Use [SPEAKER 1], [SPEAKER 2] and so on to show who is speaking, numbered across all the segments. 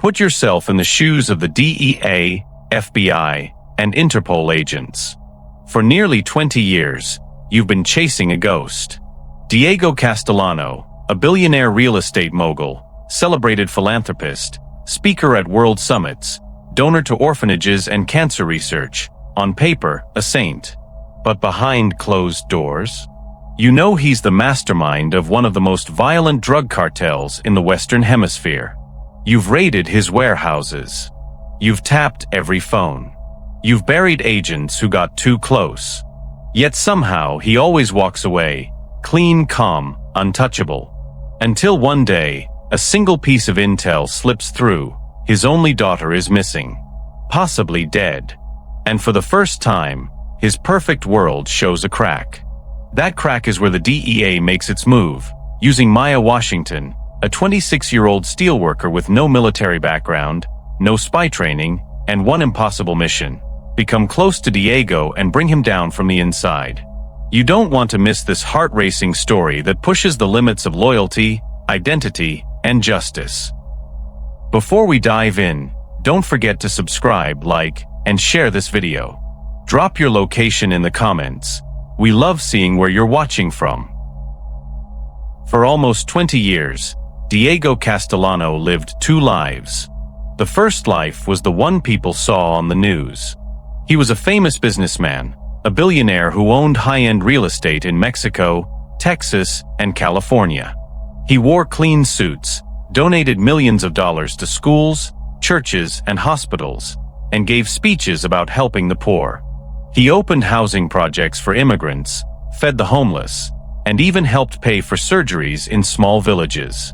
[SPEAKER 1] Put yourself in the shoes of the DEA, FBI, and Interpol agents. For nearly 20 years, you've been chasing a ghost. Diego Castellano, a billionaire real estate mogul, celebrated philanthropist, speaker at world summits, donor to orphanages and cancer research, on paper, a saint. But behind closed doors? You know he's the mastermind of one of the most violent drug cartels in the Western Hemisphere. You've raided his warehouses. You've tapped every phone. You've buried agents who got too close. Yet somehow he always walks away, clean, calm, untouchable. Until one day, a single piece of intel slips through. His only daughter is missing, possibly dead. And for the first time, his perfect world shows a crack. That crack is where the DEA makes its move, using Maya Washington, a 26-year-old steelworker with no military background, no spy training, and one impossible mission: become close to Diego and bring him down from the inside. You don't want to miss this heart-racing story that pushes the limits of loyalty, identity, and justice. Before we dive in, don't forget to subscribe, like, and share this video. Drop your location in the comments. We love seeing where you're watching from. For almost 20 years, Diego Castellano lived two lives. The first life was the one people saw on the news. He was a famous businessman, a billionaire who owned high-end real estate in Mexico, Texas, and California. He wore clean suits, donated millions of dollars to schools, churches, and hospitals, and gave speeches about helping the poor. He opened housing projects for immigrants, fed the homeless, and even helped pay for surgeries in small villages.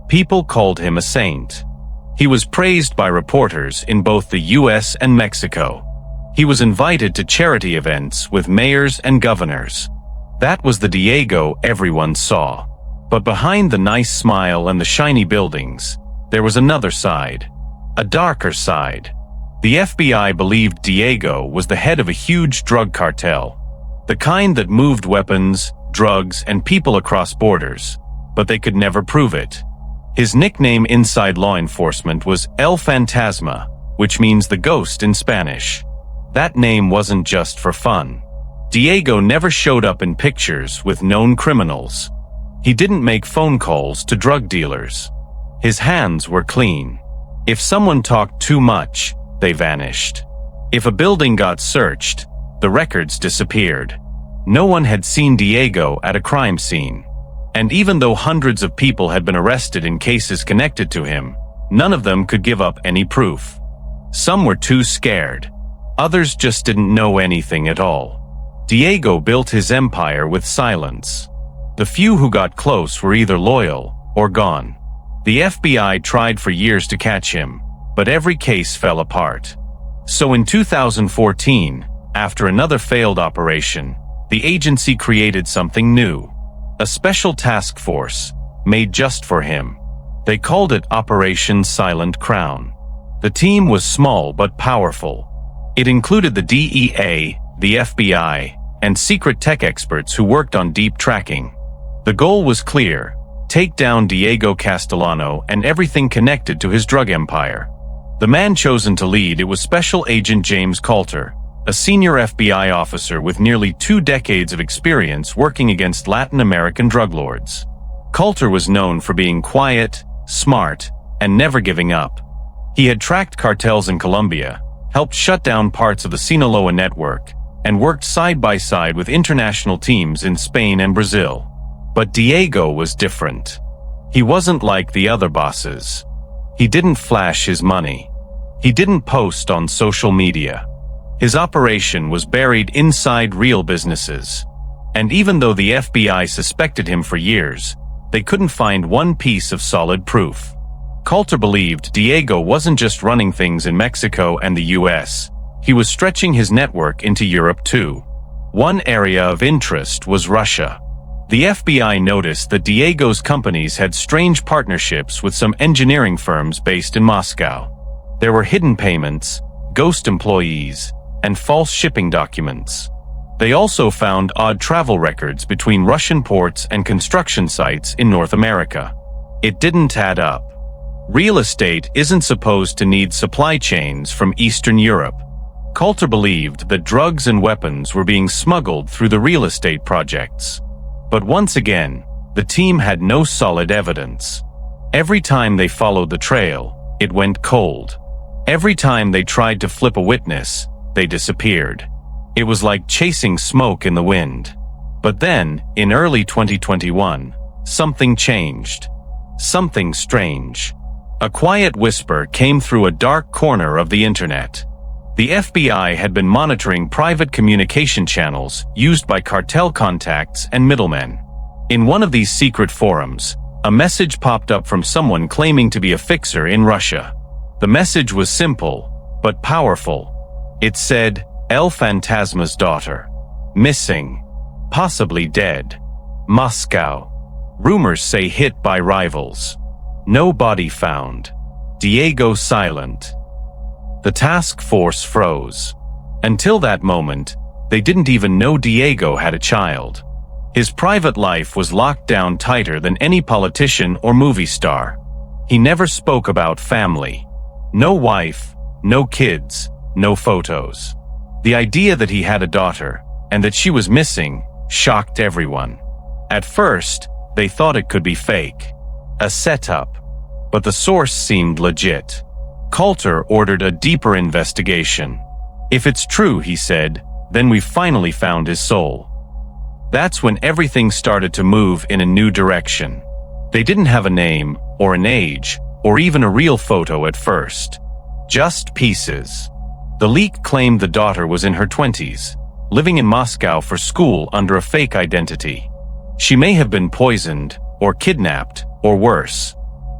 [SPEAKER 1] People called him a saint. He was praised by reporters in both the US and Mexico. He was invited to charity events with mayors and governors. That was the Diego everyone saw. But behind the nice smile and the shiny buildings, there was another side, a darker side. The FBI believed Diego was the head of a huge drug cartel, the kind that moved weapons, drugs, and people across borders, but they could never prove it. His nickname inside law enforcement was El Fantasma, which means the ghost in Spanish. That name wasn't just for fun. Diego never showed up in pictures with known criminals. He didn't make phone calls to drug dealers. His hands were clean. If someone talked too much, they vanished. If a building got searched, the records disappeared. No one had seen Diego at a crime scene. And even though hundreds of people had been arrested in cases connected to him, none of them could give up any proof. Some were too scared. Others just didn't know anything at all. Diego built his empire with silence. The few who got close were either loyal or gone. The FBI tried for years to catch him, but every case fell apart. So in 2014, after another failed operation, the agency created something new. A special task force, made just for him. They called it Operation Silent Crown. The team was small but powerful. It included the DEA, the FBI, and secret tech experts who worked on deep tracking. The goal was clear: take down Diego Castellano and everything connected to his drug empire. The man chosen to lead it was Special Agent James Coulter, a senior FBI officer with nearly 2 decades of experience working against Latin American drug lords. Coulter was known for being quiet, smart, and never giving up. He had tracked cartels in Colombia, helped shut down parts of the Sinaloa network, and worked side by side with international teams in Spain and Brazil. But Diego was different. He wasn't like the other bosses. He didn't flash his money. He didn't post on social media. His operation was buried inside real businesses. And even though the FBI suspected him for years, they couldn't find one piece of solid proof. Coulter believed Diego wasn't just running things in Mexico and the US. He was stretching his network into Europe too. One area of interest was Russia. The FBI noticed that Diego's companies had strange partnerships with some engineering firms based in Moscow. There were hidden payments, ghost employees, and false shipping documents. They also found odd travel records between Russian ports and construction sites in North America. It didn't add up. Real estate isn't supposed to need supply chains from Eastern Europe. Coulter believed that drugs and weapons were being smuggled through the real estate projects. But once again, the team had no solid evidence. Every time they followed the trail, it went cold. Every time they tried to flip a witness, they disappeared. It was like chasing smoke in the wind. But then, in early 2021, something changed. Something strange. A quiet whisper came through a dark corner of the internet. The FBI had been monitoring private communication channels used by cartel contacts and middlemen. In one of these secret forums, a message popped up from someone claiming to be a fixer in Russia. The message was simple, but powerful. It said, El Fantasma's daughter. Missing. Possibly dead. Moscow. Rumors say hit by rivals. No body found. Diego silent. The task force froze. Until that moment, they didn't even know Diego had a child. His private life was locked down tighter than any politician or movie star. He never spoke about family. No wife, no kids, no photos. The idea that he had a daughter, and that she was missing, shocked everyone. At first, they thought it could be fake. A setup. But the source seemed legit. Coulter ordered a deeper investigation. If it's true, he said, then we've finally found his soul. That's when everything started to move in a new direction. They didn't have a name, or an age, or even a real photo at first. Just pieces. The leak claimed the daughter was in her 20s, living in Moscow for school under a fake identity. She may have been poisoned, or kidnapped, or worse.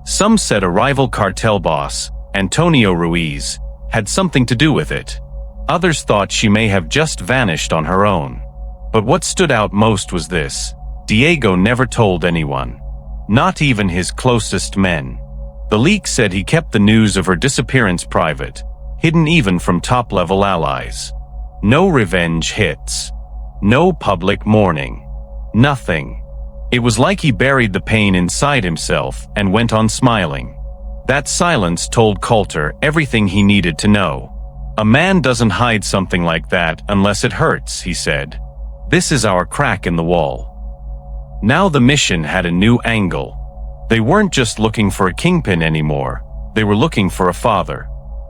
[SPEAKER 1] Some said a rival cartel boss, Antonio Ruiz, had something to do with it. Others thought she may have just vanished on her own. But what stood out most was this: Diego never told anyone. Not even his closest men. The leak said he kept the news of her disappearance private, hidden even from top-level allies. No revenge hits. No public mourning. Nothing. It was like he buried the pain inside himself and went on smiling. That silence told Coulter everything he needed to know. A man doesn't hide something like that unless it hurts, he said. This is our crack in the wall. Now the mission had a new angle. They weren't just looking for a kingpin anymore. They were looking for a father.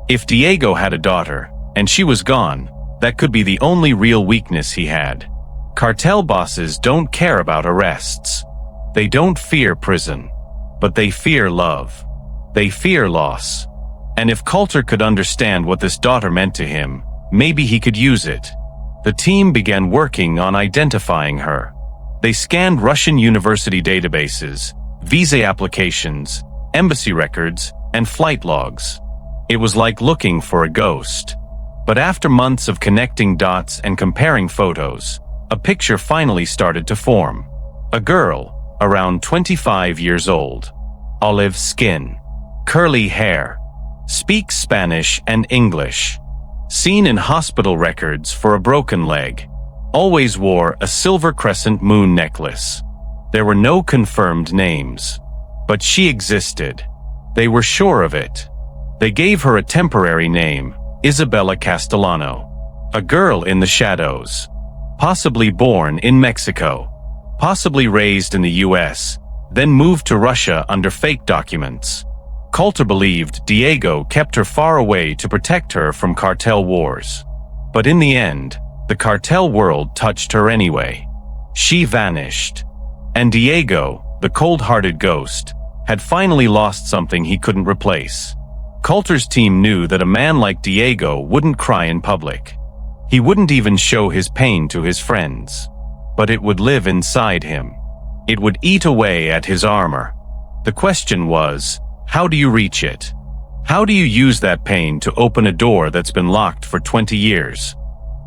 [SPEAKER 1] If Diego had a daughter, and she was gone, that could be the only real weakness he had. Cartel bosses don't care about arrests. They don't fear prison. But they fear love. They fear loss. And if Coulter could understand what this daughter meant to him, maybe he could use it. The team began working on identifying her. They scanned Russian university databases, visa applications, embassy records, and flight logs. It was like looking for a ghost. But after months of connecting dots and comparing photos, a picture finally started to form. A girl, around 25 years old. Olive skin. Curly hair. Speaks Spanish and English. Seen in hospital records for a broken leg. Always wore a silver crescent moon necklace. There were no confirmed names. But she existed. They were sure of it. They gave her a temporary name, Isabella Castellano. A girl in the shadows. Possibly born in Mexico. Possibly raised in the US, then moved to Russia under fake documents. Coulter believed Diego kept her far away to protect her from cartel wars. But in the end, the cartel world touched her anyway. She vanished. And Diego, the cold-hearted ghost, had finally lost something he couldn't replace. Coulter's team knew that a man like Diego wouldn't cry in public. He wouldn't even show his pain to his friends. But it would live inside him. It would eat away at his armor. The question was, how do you reach it? How do you use that pain to open a door that's been locked for 20 years?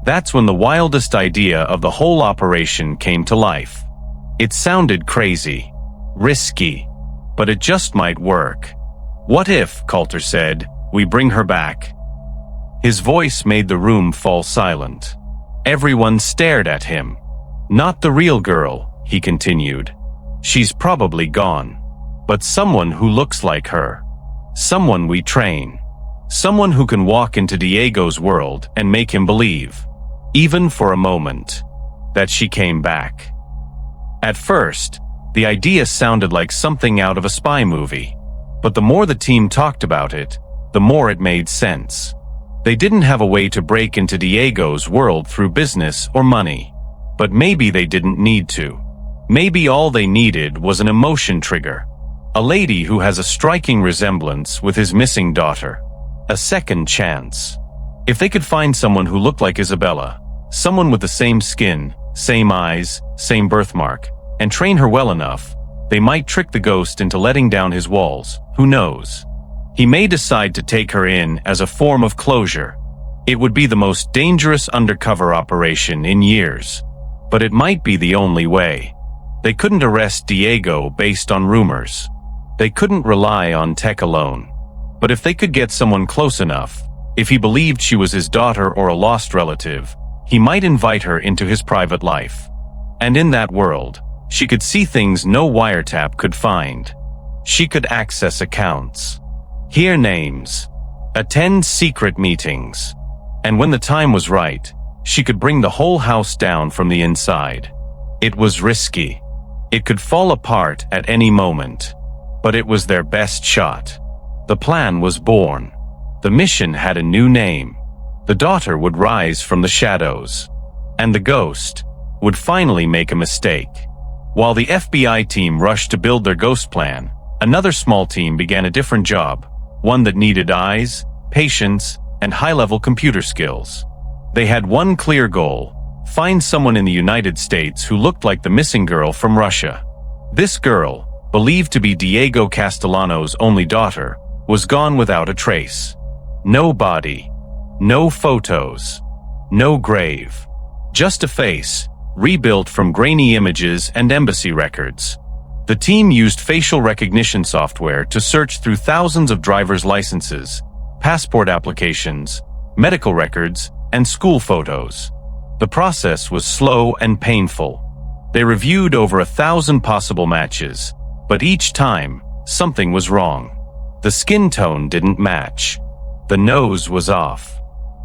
[SPEAKER 1] That's when the wildest idea of the whole operation came to life. It sounded crazy, risky, but it just might work. What if, Coulter said, we bring her back? His voice made the room fall silent. Everyone stared at him. Not the real girl, he continued. She's probably gone. But someone who looks like her. Someone we train. Someone who can walk into Diego's world and make him believe, even for a moment, that she came back. At first, the idea sounded like something out of a spy movie, but the more the team talked about it, the more it made sense. They didn't have a way to break into Diego's world through business or money, but maybe they didn't need to. Maybe all they needed was an emotion trigger. A lady who has a striking resemblance with his missing daughter. A second chance. If they could find someone who looked like Isabella, someone with the same skin, same eyes, same birthmark, and train her well enough, they might trick the ghost into letting down his walls. Who knows? He may decide to take her in as a form of closure. It would be the most dangerous undercover operation in years, but it might be the only way. They couldn't arrest Diego based on rumors. They couldn't rely on tech alone. But if they could get someone close enough, if he believed she was his daughter or a lost relative, he might invite her into his private life. And in that world, she could see things no wiretap could find. She could access accounts, hear names, attend secret meetings. And when the time was right, she could bring the whole house down from the inside. It was risky. It could fall apart at any moment. But it was their best shot. The plan was born. The mission had a new name. The daughter would rise from the shadows. And the ghost would finally make a mistake. While the FBI team rushed to build their ghost plan, another small team began a different job, one that needed eyes, patience, and high-level computer skills. They had one clear goal: find someone in the United States who looked like the missing girl from Russia. This girl, believed to be Diego Castellano's only daughter, was gone without a trace. No body, no photos, no grave. Just a face, rebuilt from grainy images and embassy records. The team used facial recognition software to search through thousands of driver's licenses, passport applications, medical records, and school photos. The process was slow and painful. They reviewed over 1,000 possible matches, but each time, something was wrong. The skin tone didn't match. The nose was off.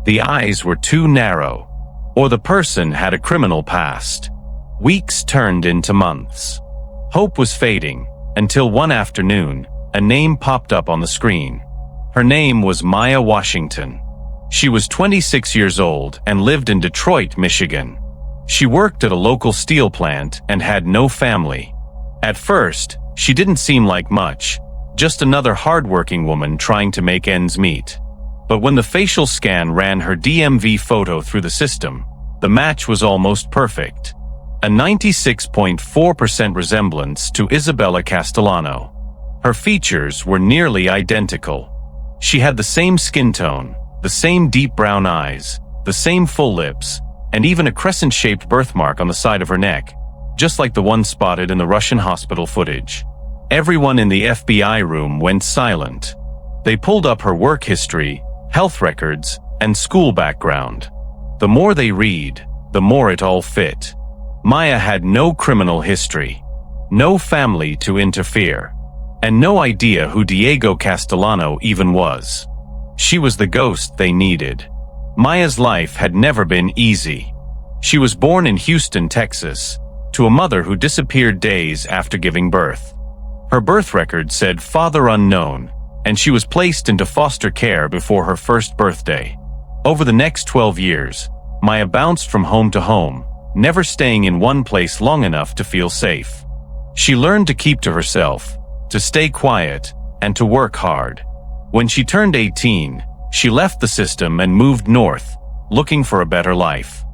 [SPEAKER 1] The eyes were too narrow. Or the person had a criminal past. Weeks turned into months. Hope was fading, until one afternoon, a name popped up on the screen. Her name was Maya Washington. She was 26 years old and lived in Detroit, Michigan. She worked at a local steel plant and had no family. At first, she didn't seem like much, just another hardworking woman trying to make ends meet. But when the facial scan ran her DMV photo through the system, the match was almost perfect. A 96.4% resemblance to Isabella Castellano. Her features were nearly identical. She had the same skin tone, the same deep brown eyes, the same full lips, and even a crescent-shaped birthmark on the side of her neck, just like the one spotted in the Russian hospital footage. Everyone in the FBI room went silent. They pulled up her work history, health records, and school background. The more they read, the more it all fit. Maya had no criminal history, no family to interfere, and no idea who Diego Castellano even was. She was the ghost they needed. Maya's life had never been easy. She was born in Houston, Texas, to a mother who disappeared days after giving birth. Her birth record said father unknown, and she was placed into foster care before her first birthday. Over the next 12 years, Maya bounced from home to home, never staying in one place long enough to feel safe. She learned to keep to herself, to stay quiet, and to work hard. When she turned 18, she left the system and moved north, looking for a better life.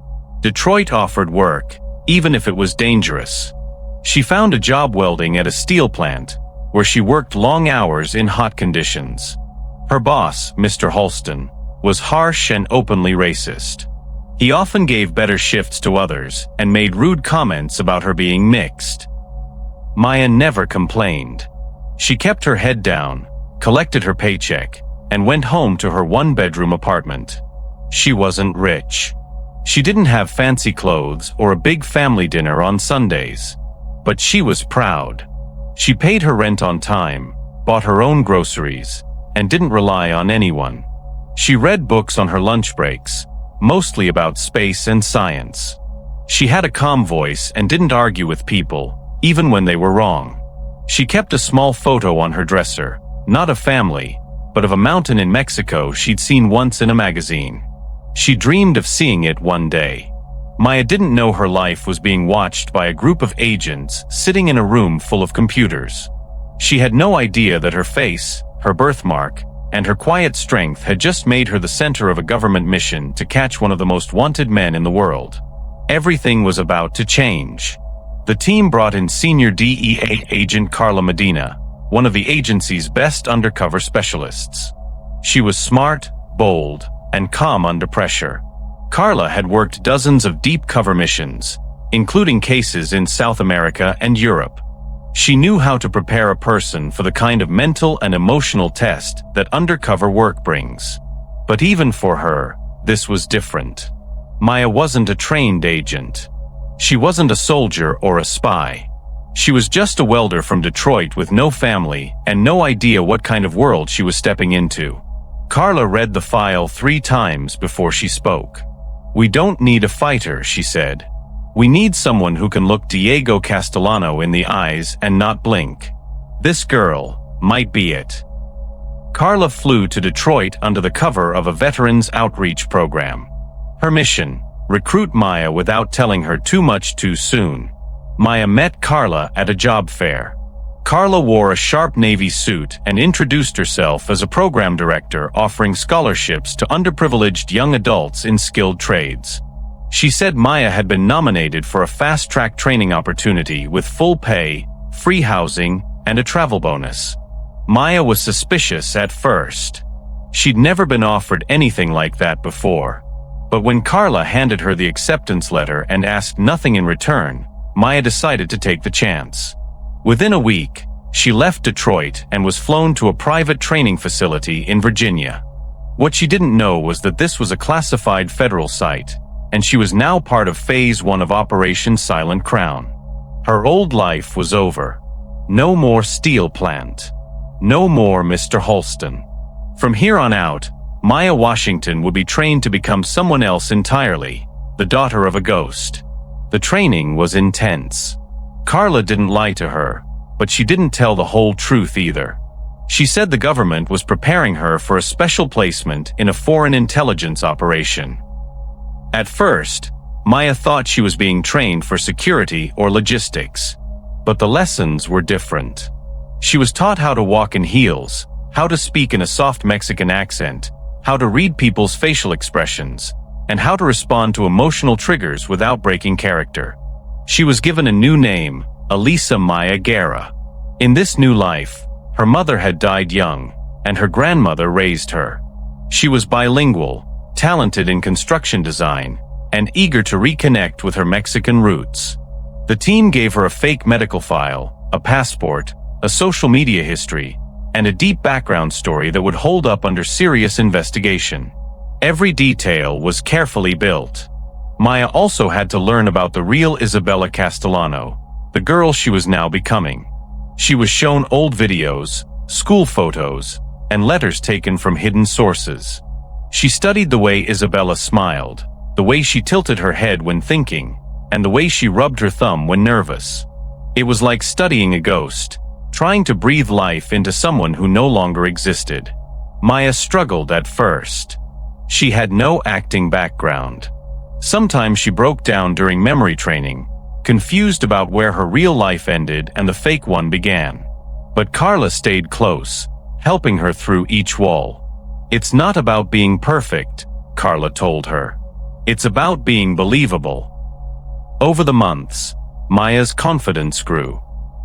[SPEAKER 1] Detroit offered work, even if it was dangerous. She found a job welding at a steel plant, where she worked long hours in hot conditions. Her boss, Mr. Halston, was harsh and openly racist. He often gave better shifts to others and made rude comments about her being mixed. Maya never complained. She kept her head down, collected her paycheck, and went home to her one-bedroom apartment. She wasn't rich. She didn't have fancy clothes or a big family dinner on Sundays. But she was proud. She paid her rent on time, bought her own groceries, and didn't rely on anyone. She read books on her lunch breaks, mostly about space and science. She had a calm voice and didn't argue with people, even when they were wrong. She kept a small photo on her dresser, not of family, but of a mountain in Mexico she'd seen once in a magazine. She dreamed of seeing it one day. Maya didn't know her life was being watched by a group of agents sitting in a room full of computers. She had no idea that her face, her birthmark, and her quiet strength had just made her the center of a government mission to catch one of the most wanted men in the world. Everything was about to change. The team brought in senior DEA agent Carla Medina, one of the agency's best undercover specialists. She was smart, bold, and calm under pressure. Carla had worked dozens of deep cover missions, including cases in South America and Europe. She knew how to prepare a person for the kind of mental and emotional test that undercover work brings. But even for her, this was different. Maya wasn't a trained agent. She wasn't a soldier or a spy. She was just a welder from Detroit with no family and no idea what kind of world she was stepping into. Carla read the file 3 times before she spoke. "We don't need a fighter," she said. "We need someone who can look Diego Castellano in the eyes and not blink. This girl might be it." Carla flew to Detroit under the cover of a veterans outreach program. Her mission: recruit Maya without telling her too much too soon. Maya met Carla at a job fair. Carla wore a sharp navy suit and introduced herself as a program director offering scholarships to underprivileged young adults in skilled trades. She said Maya had been nominated for a fast-track training opportunity with full pay, free housing, and a travel bonus. Maya was suspicious at first. She'd never been offered anything like that before. But when Carla handed her the acceptance letter and asked nothing in return, Maya decided to take the chance. Within a week, she left Detroit and was flown to a private training facility in Virginia. What she didn't know was that this was a classified federal site, and she was now part of Phase 1 of Operation Silent Crown. Her old life was over. No more steel plant. No more Mr. Holston. From here on out, Maya Washington would be trained to become someone else entirely, the daughter of a ghost. The training was intense. Carla didn't lie to her, but she didn't tell the whole truth either. She said the government was preparing her for a special placement in a foreign intelligence operation. At first, Maya thought she was being trained for security or logistics, but the lessons were different. She was taught how to walk in heels, how to speak in a soft Mexican accent, how to read people's facial expressions, and how to respond to emotional triggers without breaking character. She was given a new name, Elisa Maya Guerra. In this new life, her mother had died young, and her grandmother raised her. She was bilingual, talented in construction design, and eager to reconnect with her Mexican roots. The team gave her a fake medical file, a passport, a social media history, and a deep background story that would hold up under serious investigation. Every detail was carefully built. Maya also had to learn about the real Isabella Castellano, the girl she was now becoming. She was shown old videos, school photos, and letters taken from hidden sources. She studied the way Isabella smiled, the way she tilted her head when thinking, and the way she rubbed her thumb when nervous. It was like studying a ghost, trying to breathe life into someone who no longer existed. Maya struggled at first. She had no acting background. Sometimes she broke down during memory training, confused about where her real life ended and the fake one began. But Carla stayed close, helping her through each wall. "It's not about being perfect," Carla told her. "It's about being believable." Over the months, Maya's confidence grew.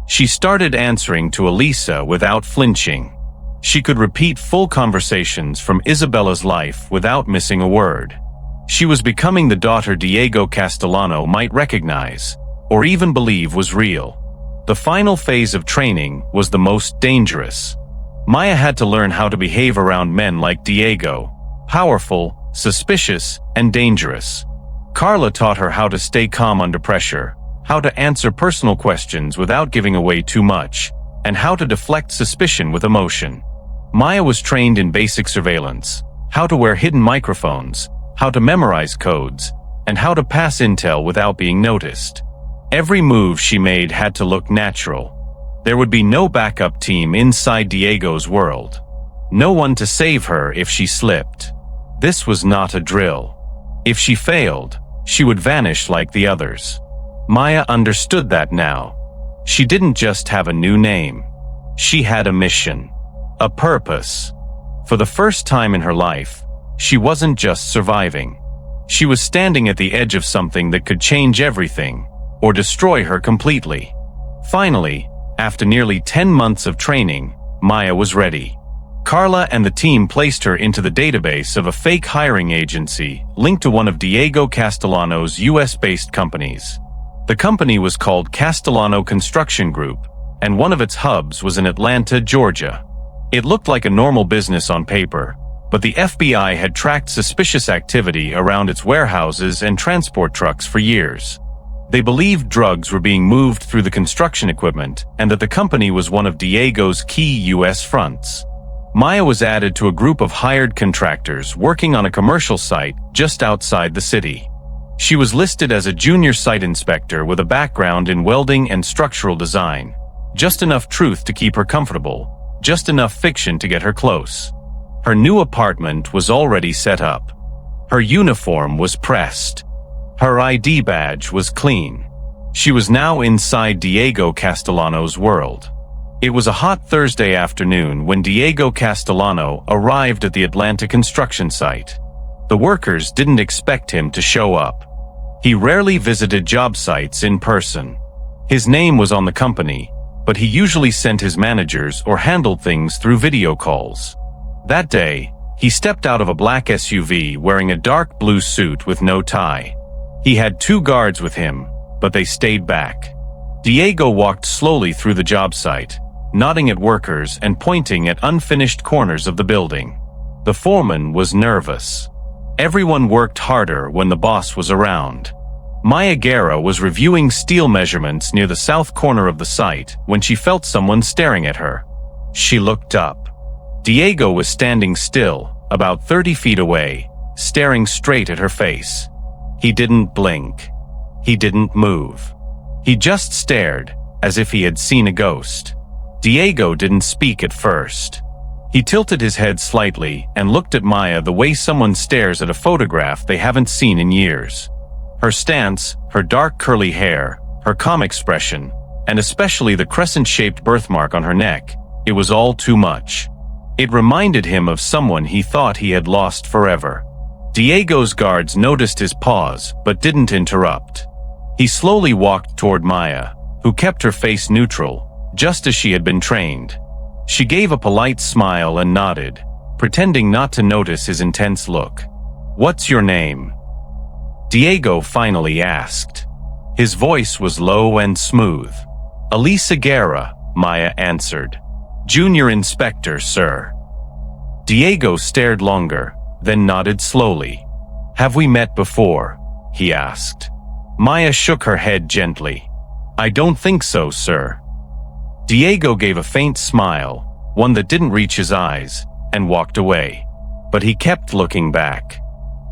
[SPEAKER 1] She started answering to Elisa without flinching. She could repeat full conversations from Isabella's life without missing a word. She was becoming the daughter Diego Castellano might recognize, or even believe was real. The final phase of training was the most dangerous. Maya had to learn how to behave around men like Diego, powerful, suspicious, and dangerous. Carla taught her how to stay calm under pressure, how to answer personal questions without giving away too much, and how to deflect suspicion with emotion. Maya was trained in basic surveillance, how to wear hidden microphones, how to memorize codes, and how to pass intel without being noticed. Every move she made had to look natural. There would be no backup team inside Diego's world. No one to save her if she slipped. This was not a drill. If she failed, she would vanish like the others. Maya understood that now. She didn't just have a new name. She had a mission. A purpose. For the first time in her life, she wasn't just surviving. She was standing at the edge of something that could change everything, or destroy her completely. Finally, after nearly 10 months of training, Maya was ready. Carla and the team placed her into the database of a fake hiring agency linked to one of Diego Castellano's US-based companies. The company was called Castellano Construction Group, and one of its hubs was in Atlanta, Georgia. It looked like a normal business on paper, but the FBI had tracked suspicious activity around its warehouses and transport trucks for years. They believed drugs were being moved through the construction equipment and that the company was one of Diego's key U.S. fronts. Maya was added to a group of hired contractors working on a commercial site just outside the city. She was listed as a junior site inspector with a background in welding and structural design. Just enough truth to keep her comfortable, just enough fiction to get her close. Her new apartment was already set up. Her uniform was pressed. Her ID badge was clean. She was now inside Diego Castellano's world. It was a hot Thursday afternoon when Diego Castellano arrived at the Atlanta construction site. The workers didn't expect him to show up. He rarely visited job sites in person. His name was on the company, but he usually sent his managers or handled things through video calls. That day, he stepped out of a black SUV wearing a dark blue suit with no tie. He had 2 guards with him, but they stayed back. Diego walked slowly through the job site, nodding at workers and pointing at unfinished corners of the building. The foreman was nervous. Everyone worked harder when the boss was around. Maya Guerra was reviewing steel measurements near the south corner of the site when she felt someone staring at her. She looked up. Diego was standing still, about 30 feet away, staring straight at her face. He didn't blink. He didn't move. He just stared, as if he had seen a ghost. Diego didn't speak at first. He tilted his head slightly and looked at Maya the way someone stares at a photograph they haven't seen in years. Her stance, her dark curly hair, her calm expression, and especially the crescent-shaped birthmark on her neck, it was all too much. It reminded him of someone he thought he had lost forever. Diego's guards noticed his pause but didn't interrupt. He slowly walked toward Maya, who kept her face neutral, just as she had been trained. She gave a polite smile and nodded, pretending not to notice his intense look. "What's your name?" Diego finally asked. His voice was low and smooth. "Elisa Guerra," Maya answered. "Junior Inspector, sir." Diego stared longer, then nodded slowly. "Have we met before?" he asked. Maya shook her head gently. "I don't think so, sir." Diego gave a faint smile, one that didn't reach his eyes, and walked away. But he kept looking back.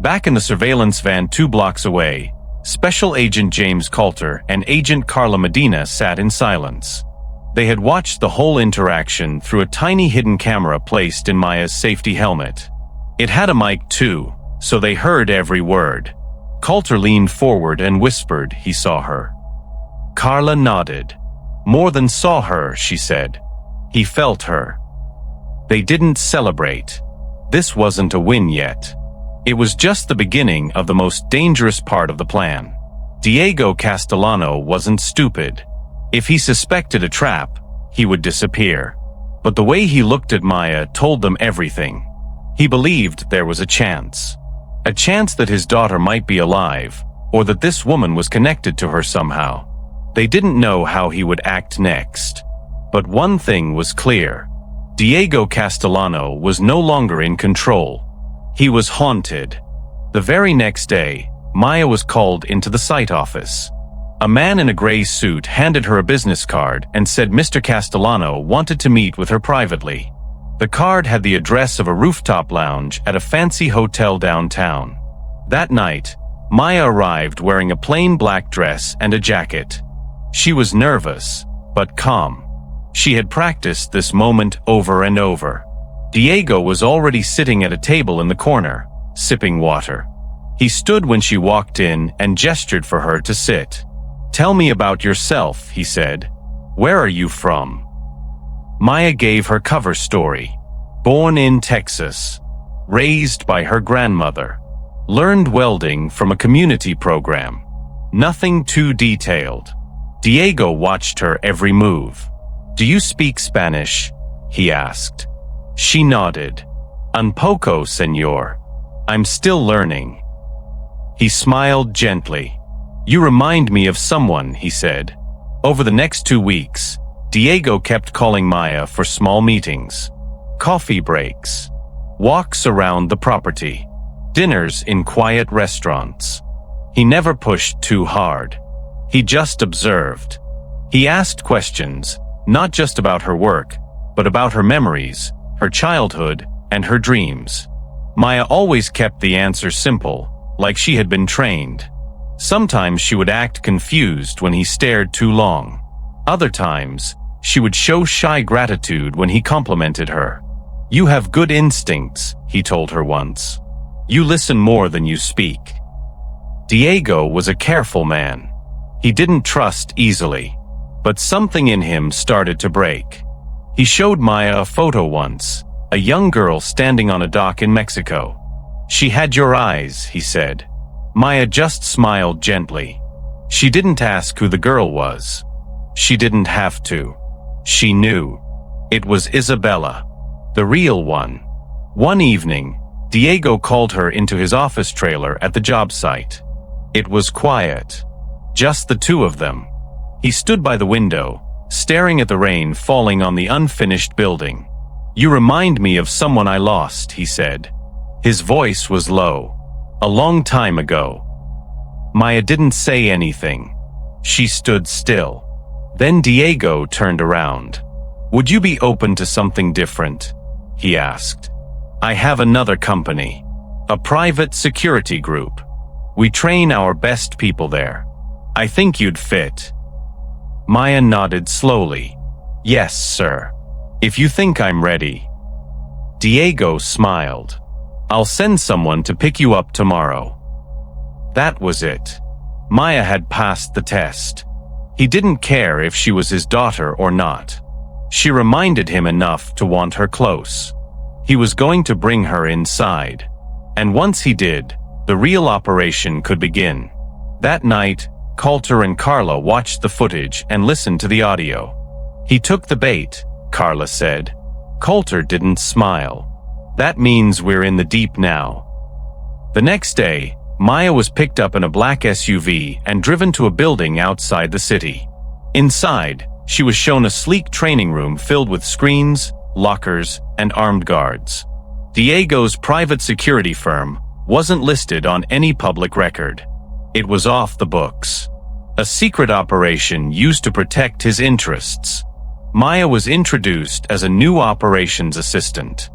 [SPEAKER 1] Back in the surveillance van 2 blocks away, Special Agent James Coulter and Agent Carla Medina sat in silence. They had watched the whole interaction through a tiny hidden camera placed in Maya's safety helmet. It had a mic too, so they heard every word. Coulter leaned forward and whispered he saw her. Carla nodded. "More than saw her," she said. "He felt her." They didn't celebrate. This wasn't a win yet. It was just the beginning of the most dangerous part of the plan. Diego Castellano wasn't stupid. If he suspected a trap, he would disappear. But the way he looked at Maya told them everything. He believed there was a chance. A chance that his daughter might be alive, or that this woman was connected to her somehow. They didn't know how he would act next. But one thing was clear. Diego Castellano was no longer in control. He was haunted. The very next day, Maya was called into the site office. A man in a gray suit handed her a business card and said Mr. Castellano wanted to meet with her privately. The card had the address of a rooftop lounge at a fancy hotel downtown. That night, Maya arrived wearing a plain black dress and a jacket. She was nervous, but calm. She had practiced this moment over and over. Diego was already sitting at a table in the corner, sipping water. He stood when she walked in and gestured for her to sit. "Tell me about yourself," he said. "Where are you from?" Maya gave her cover story. Born in Texas. Raised by her grandmother. Learned welding from a community program. Nothing too detailed. Diego watched her every move. "Do you speak Spanish?" he asked. She nodded. "Un poco, señor. I'm still learning." He smiled gently. "You remind me of someone," he said. Over the next 2 weeks, Diego kept calling Maya for small meetings. Coffee breaks. Walks around the property. Dinners in quiet restaurants. He never pushed too hard. He just observed. He asked questions, not just about her work, but about her memories, her childhood, and her dreams. Maya always kept the answer simple, like she had been trained. Sometimes she would act confused when he stared too long. Other times, she would show shy gratitude when he complimented her. "You have good instincts," he told her once. "You listen more than you speak." Diego was a careful man. He didn't trust easily. But something in him started to break. He showed Maya a photo once, a young girl standing on a dock in Mexico. "She had your eyes," he said. Maya just smiled gently. She didn't ask who the girl was. She didn't have to. She knew. It was Isabella, the real one. One evening, Diego called her into his office trailer at the job site. It was quiet. Just the two of them. He stood by the window, staring at the rain falling on the unfinished building. "You remind me of someone I lost," he said. His voice was low. "A long time ago." Maya didn't say anything. She stood still. Then Diego turned around. "Would you be open to something different?" he asked. "I have another company. A private security group. We train our best people there. I think you'd fit." Maya nodded slowly. "Yes, sir. If you think I'm ready." Diego smiled. "I'll send someone to pick you up tomorrow." That was it. Maya had passed the test. He didn't care if she was his daughter or not. She reminded him enough to want her close. He was going to bring her inside. And once he did, the real operation could begin. That night, Coulter and Carla watched the footage and listened to the audio. "He took the bait," Carla said. Coulter didn't smile. "That means we're in the deep now." The next day, Maya was picked up in a black SUV and driven to a building outside the city. Inside, she was shown a sleek training room filled with screens, lockers, and armed guards. Diego's private security firm wasn't listed on any public record. It was off the books. A secret operation used to protect his interests. Maya was introduced as a new operations assistant.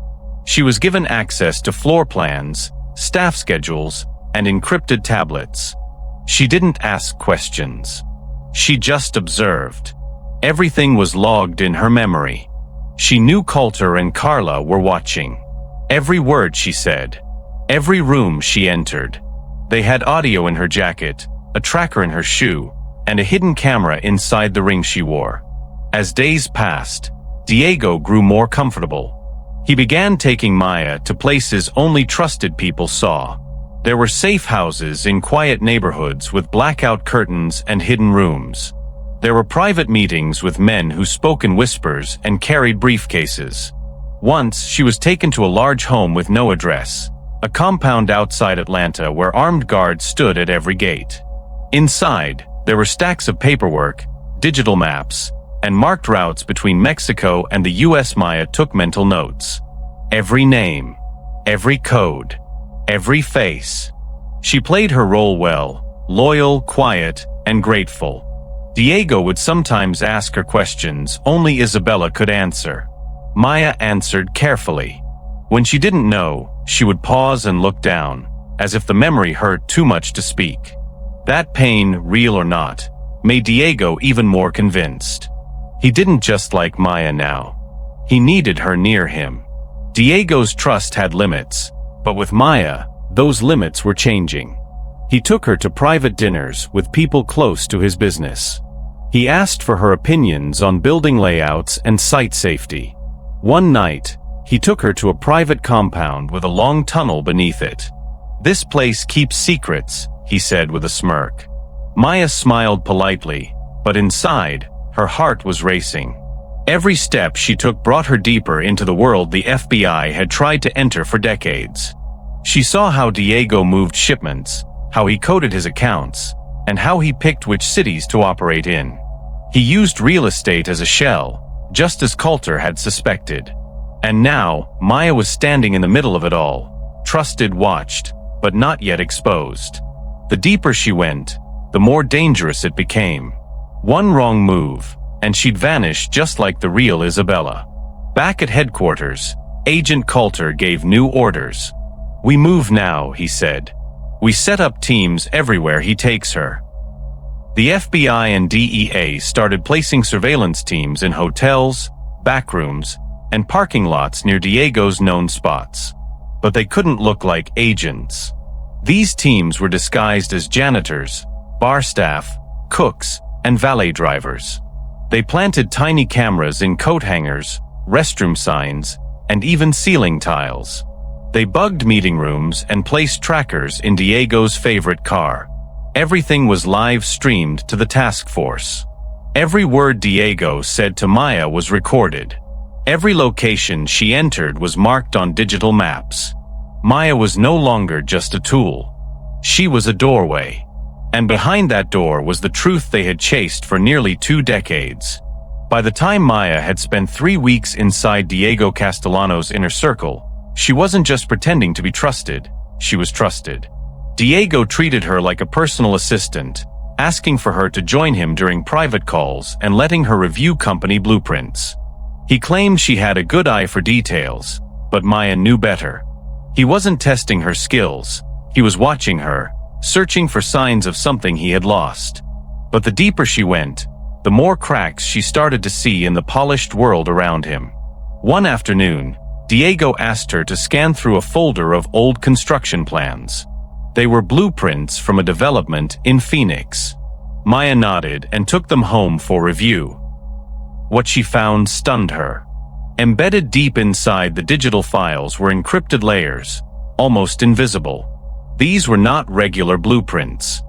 [SPEAKER 1] She was given access to floor plans, staff schedules, and encrypted tablets. She didn't ask questions. She just observed. Everything was logged in her memory. She knew Coulter and Carla were watching. Every word she said. Every room she entered. They had audio in her jacket, a tracker in her shoe, and a hidden camera inside the ring she wore. As days passed, Diego grew more comfortable. He began taking Maya to places only trusted people saw. There were safe houses in quiet neighborhoods with blackout curtains and hidden rooms. There were private meetings with men who spoke in whispers and carried briefcases. Once, she was taken to a large home with no address, a compound outside Atlanta where armed guards stood at every gate. Inside, there were stacks of paperwork, digital maps, and marked routes between Mexico and the US. Maya took mental notes. Every name, every code, every face. She played her role well, loyal, quiet, and grateful. Diego would sometimes ask her questions only Isabella could answer. Maya answered carefully. When she didn't know, she would pause and look down, as if the memory hurt too much to speak. That pain, real or not, made Diego even more convinced. He didn't just like Maya now. He needed her near him. Diego's trust had limits, but with Maya, those limits were changing. He took her to private dinners with people close to his business. He asked for her opinions on building layouts and site safety. One night, he took her to a private compound with a long tunnel beneath it. "This place keeps secrets," he said with a smirk. Maya smiled politely, but inside, her heart was racing. Every step she took brought her deeper into the world the FBI had tried to enter for decades. She saw how Diego moved shipments, how he coded his accounts, and how he picked which cities to operate in. He used real estate as a shell, just as Coulter had suspected. And now, Maya was standing in the middle of it all, trusted, watched, but not yet exposed. The deeper she went, the more dangerous it became. One wrong move, and she'd vanish just like the real Isabella. Back at headquarters, Agent Coulter gave new orders. "We move now," he said. "We set up teams everywhere he takes her." The FBI and DEA started placing surveillance teams in hotels, backrooms, and parking lots near Diego's known spots. But they couldn't look like agents. These teams were disguised as janitors, bar staff, cooks, and valet drivers. They planted tiny cameras in coat hangers, restroom signs, and even ceiling tiles. They bugged meeting rooms and placed trackers in Diego's favorite car. Everything was live-streamed to the task force. Every word Diego said to Maya was recorded. Every location she entered was marked on digital maps. Maya was no longer just a tool. She was a doorway. And behind that door was the truth they had chased for nearly 2 decades. By the time Maya had spent 3 weeks inside Diego Castellano's inner circle, she wasn't just pretending to be trusted, she was trusted. Diego treated her like a personal assistant, asking for her to join him during private calls and letting her review company blueprints. He claimed she had a good eye for details, but Maya knew better. He wasn't testing her skills, he was watching her, searching for signs of something he had lost. But the deeper she went, the more cracks she started to see in the polished world around him. One afternoon, Diego asked her to scan through a folder of old construction plans. They were blueprints from a development in Phoenix. Maya nodded and took them home for review. What she found stunned her. Embedded deep inside the digital files were encrypted layers, almost invisible. These were not regular blueprints.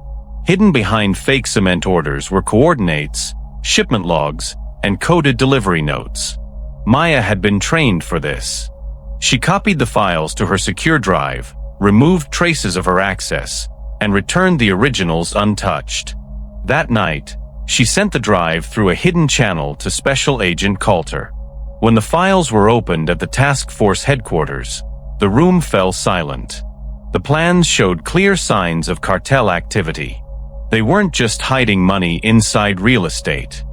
[SPEAKER 1] Hidden behind fake cement orders were coordinates, shipment logs, and coded delivery notes. Maya had been trained for this. She copied the files to her secure drive, removed traces of her access, and returned the originals untouched. That night, she sent the drive through a hidden channel to Special Agent Coulter. When the files were opened at the task force headquarters, the room fell silent. The plans showed clear signs of cartel activity. They weren't just hiding money inside real estate.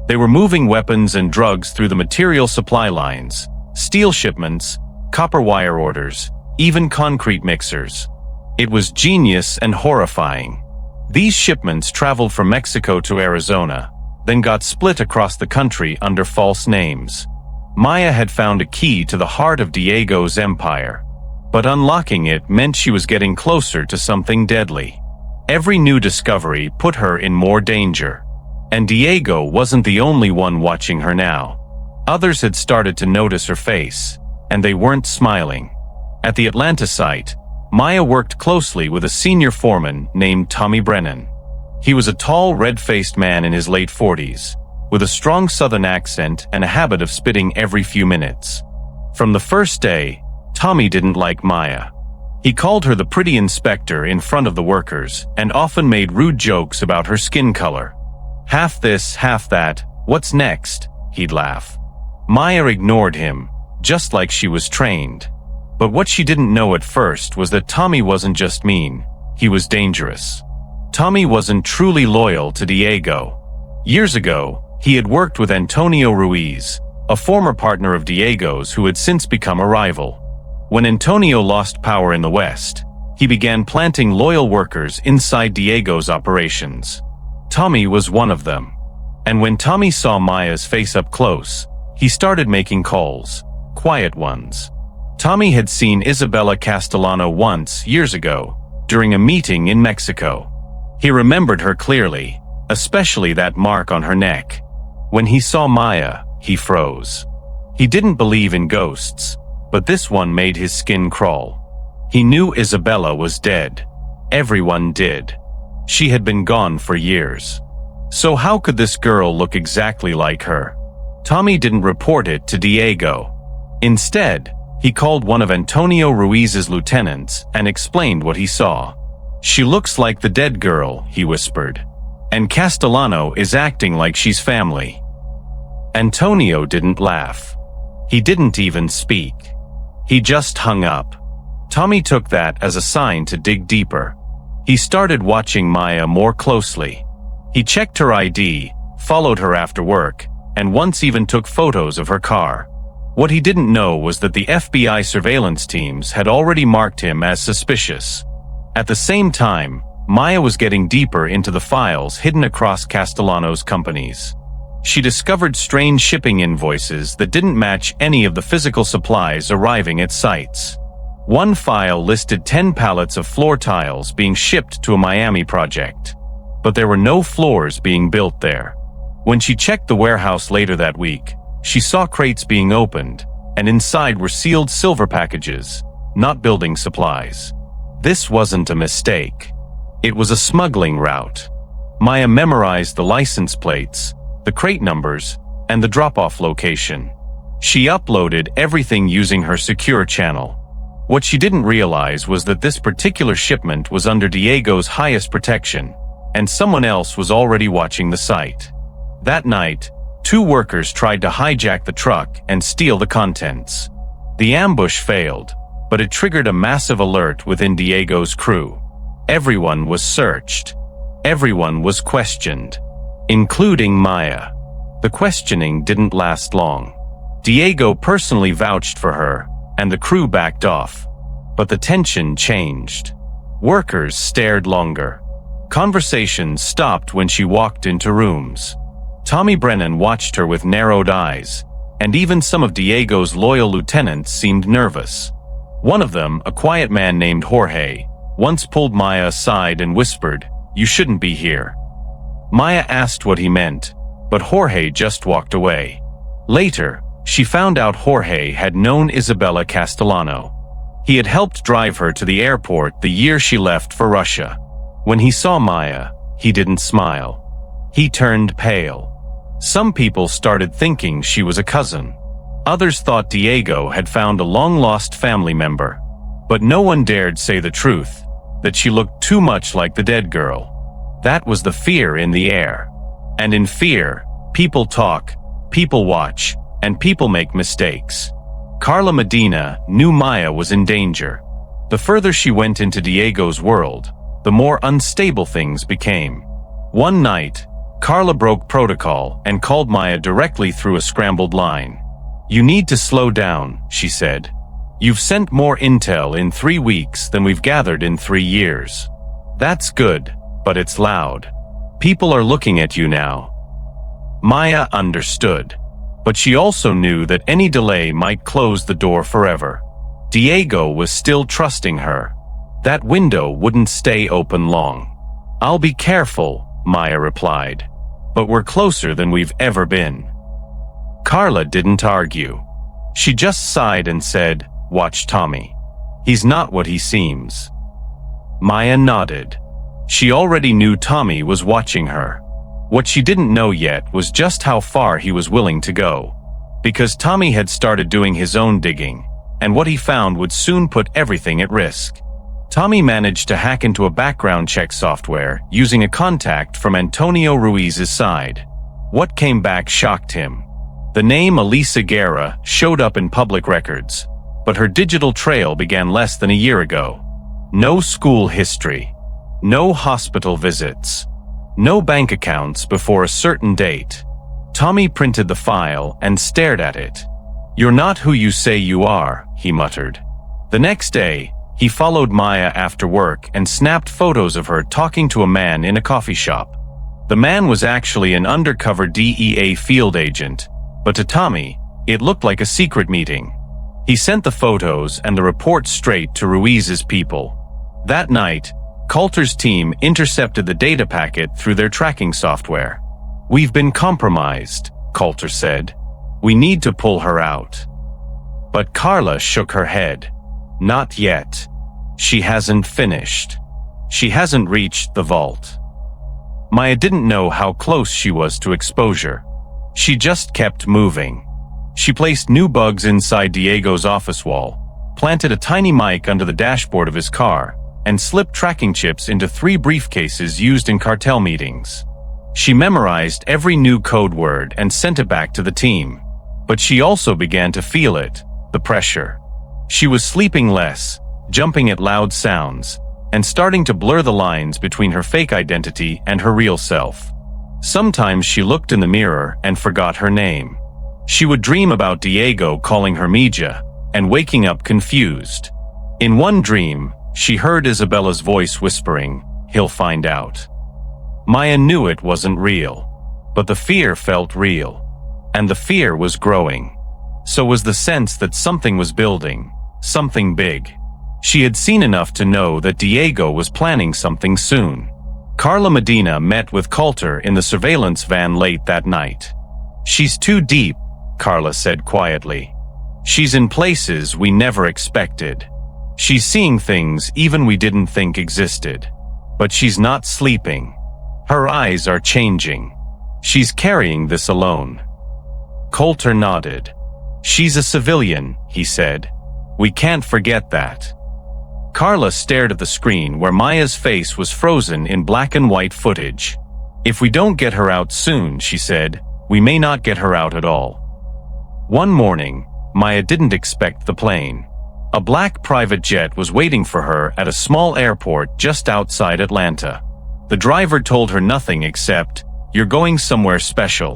[SPEAKER 1] They were moving weapons and drugs through the material supply lines, steel shipments, copper wire orders, even concrete mixers. It was genius and horrifying. These shipments traveled from Mexico to Arizona, then got split across the country under false names. Maya had found a key to the heart of Diego's empire, but unlocking it meant she was getting closer to something deadly. Every new discovery put her in more danger. And Diego wasn't the only one watching her now. Others had started to notice her face, and they weren't smiling. At the Atlanta site, Maya worked closely with a senior foreman named Tommy Brennan. He was a tall, red-faced man in his late 40s, with a strong southern accent and a habit of spitting every few minutes. From the first day, Tommy didn't like Maya. He called her the pretty inspector in front of the workers and often made rude jokes about her skin color. "Half this, half that, what's next?" he'd laugh. Maya ignored him, just like she was trained. But what she didn't know at first was that Tommy wasn't just mean, he was dangerous. Tommy wasn't truly loyal to Diego. Years ago, he had worked with Antonio Ruiz, a former partner of Diego's who had since become a rival. When Antonio lost power in the West, he began planting loyal workers inside Diego's operations. Tommy was one of them. And when Tommy saw Maya's face up close, he started making calls, quiet ones. Tommy had seen Isabella Castellano once, years ago, during a meeting in Mexico. He remembered her clearly, especially that mark on her neck. When he saw Maya, he froze. He didn't believe in ghosts, but this one made his skin crawl. He knew Isabella was dead. Everyone did. She had been gone for years. So how could this girl look exactly like her? Tommy didn't report it to Diego. Instead, he called one of Antonio Ruiz's lieutenants and explained what he saw. "She looks like the dead girl," he whispered. "And Castellano is acting like she's family." Antonio didn't laugh. He didn't even speak. He just hung up. Tommy took that as a sign to dig deeper. He started watching Maya more closely. He checked her ID, followed her after work, and once even took photos of her car. What he didn't know was that the FBI surveillance teams had already marked him as suspicious. At the same time, Maya was getting deeper into the files hidden across Castellano's companies. She discovered strange shipping invoices that didn't match any of the physical supplies arriving at sites. One file listed 10 pallets of floor tiles being shipped to a Miami project, but there were no floors being built there. When she checked the warehouse later that week, she saw crates being opened, and inside were sealed silver packages, not building supplies. This wasn't a mistake. It was a smuggling route. Maya memorized the license plates, the crate numbers, and the drop-off location. She uploaded everything using her secure channel. What she didn't realize was that this particular shipment was under Diego's highest protection, and someone else was already watching the site. That night, 2 workers tried to hijack the truck and steal the contents. The ambush failed, but it triggered a massive alert within Diego's crew. Everyone was searched. Everyone was questioned, including Maya. The questioning didn't last long. Diego personally vouched for her, and the crew backed off. But the tension changed. Workers stared longer. Conversations stopped when she walked into rooms. Tommy Brennan watched her with narrowed eyes, and even some of Diego's loyal lieutenants seemed nervous. One of them, a quiet man named Jorge, once pulled Maya aside and whispered, "You shouldn't be here." Maya asked what he meant, but Jorge just walked away. Later, she found out Jorge had known Isabella Castellano. He had helped drive her to the airport the year she left for Russia. When he saw Maya, he didn't smile. He turned pale. Some people started thinking she was a cousin. Others thought Diego had found a long-lost family member. But no one dared say the truth, that she looked too much like the dead girl. That was the fear in the air. And in fear, people talk, people watch, and people make mistakes. Carla Medina knew Maya was in danger. The further she went into Diego's world, the more unstable things became. One night, Carla broke protocol and called Maya directly through a scrambled line. "You need to slow down," she said. "You've sent more intel in 3 weeks than we've gathered in 3 years. That's good, but it's loud. People are looking at you now." Maya understood. But she also knew that any delay might close the door forever. Diego was still trusting her. That window wouldn't stay open long. "I'll be careful," Maya replied. "But we're closer than we've ever been." Carla didn't argue. She just sighed and said, "Watch Tommy. He's not what he seems." Maya nodded. She already knew Tommy was watching her. What she didn't know yet was just how far he was willing to go. Because Tommy had started doing his own digging, and what he found would soon put everything at risk. Tommy managed to hack into a background check software using a contact from Antonio Ruiz's side. What came back shocked him. The name Elisa Guerra showed up in public records, but her digital trail began less than a year ago. No school history. No hospital visits. No bank accounts before a certain date. Tommy printed the file and stared at it. "You're not who you say you are," he muttered. The next day, he followed Maya after work and snapped photos of her talking to a man in a coffee shop. The man was actually an undercover DEA field agent, but to Tommy, it looked like a secret meeting. He sent the photos and the report straight to Ruiz's people. That night, Coulter's team intercepted the data packet through their tracking software. "We've been compromised," Coulter said. "We need to pull her out." But Carla shook her head. "Not yet. She hasn't finished. She hasn't reached the vault." Maya didn't know how close she was to exposure. She just kept moving. She placed new bugs inside Diego's office wall, planted a tiny mic under the dashboard of his car, and slipped tracking chips into 3 briefcases used in cartel meetings. She memorized every new code word and sent it back to the team. But she also began to feel it, the pressure. She was sleeping less, jumping at loud sounds, and starting to blur the lines between her fake identity and her real self. Sometimes she looked in the mirror and forgot her name. She would dream about Diego calling her Mija, and waking up confused. In one dream, she heard Isabella's voice whispering, "He'll find out." Maya knew it wasn't real, but the fear felt real. And the fear was growing. So was the sense that something was building, something big. She had seen enough to know that Diego was planning something soon. Carla Medina met with Coulter in the surveillance van late that night. "She's too deep," Carla said quietly. "She's in places we never expected. She's seeing things even we didn't think existed. But she's not sleeping. Her eyes are changing. She's carrying this alone." Coulter nodded. "She's a civilian," he said. "We can't forget that." Carla stared at the screen where Maya's face was frozen in black and white footage. "If we don't get her out soon," she said, "we may not get her out at all." One morning, Maya didn't expect the plane. A black private jet was waiting for her at a small airport just outside Atlanta. The driver told her nothing except, "You're going somewhere special."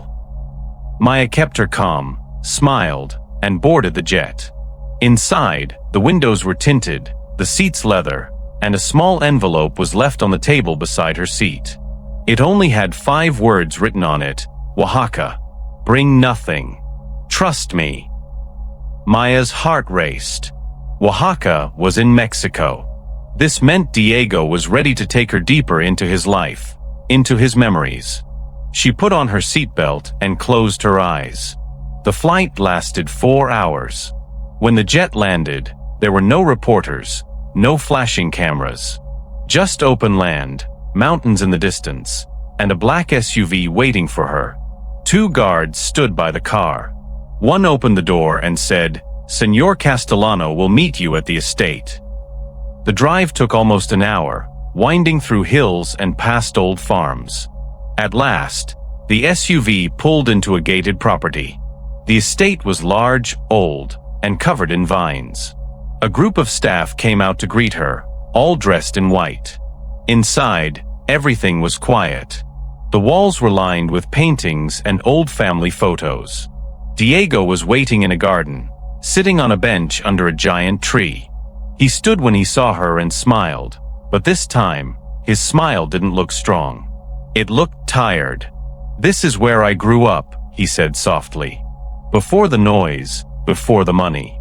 [SPEAKER 1] Maya kept her calm, smiled, and boarded the jet. Inside, the windows were tinted, the seats leather, and a small envelope was left on the table beside her seat. It only had 5 words written on it: Oaxaca. Bring nothing. Trust me. Maya's heart raced. Oaxaca was in Mexico. This meant Diego was ready to take her deeper into his life, into his memories. She put on her seatbelt and closed her eyes. The flight lasted 4 hours. When the jet landed, there were no reporters, no flashing cameras. Just open land, mountains in the distance, and a black SUV waiting for her. 2 guards stood by the car. One opened the door and said, "Senor Castellano will meet you at the estate." The drive took almost an hour, winding through hills and past old farms. At last, the SUV pulled into a gated property. The estate was large, old, and covered in vines. A group of staff came out to greet her, all dressed in white. Inside, everything was quiet. The walls were lined with paintings and old family photos. Diego was waiting in a garden, sitting on a bench under a giant tree. He stood when he saw her and smiled, but this time, his smile didn't look strong. It looked tired. "This is where I grew up," he said softly. "Before the noise, before the money."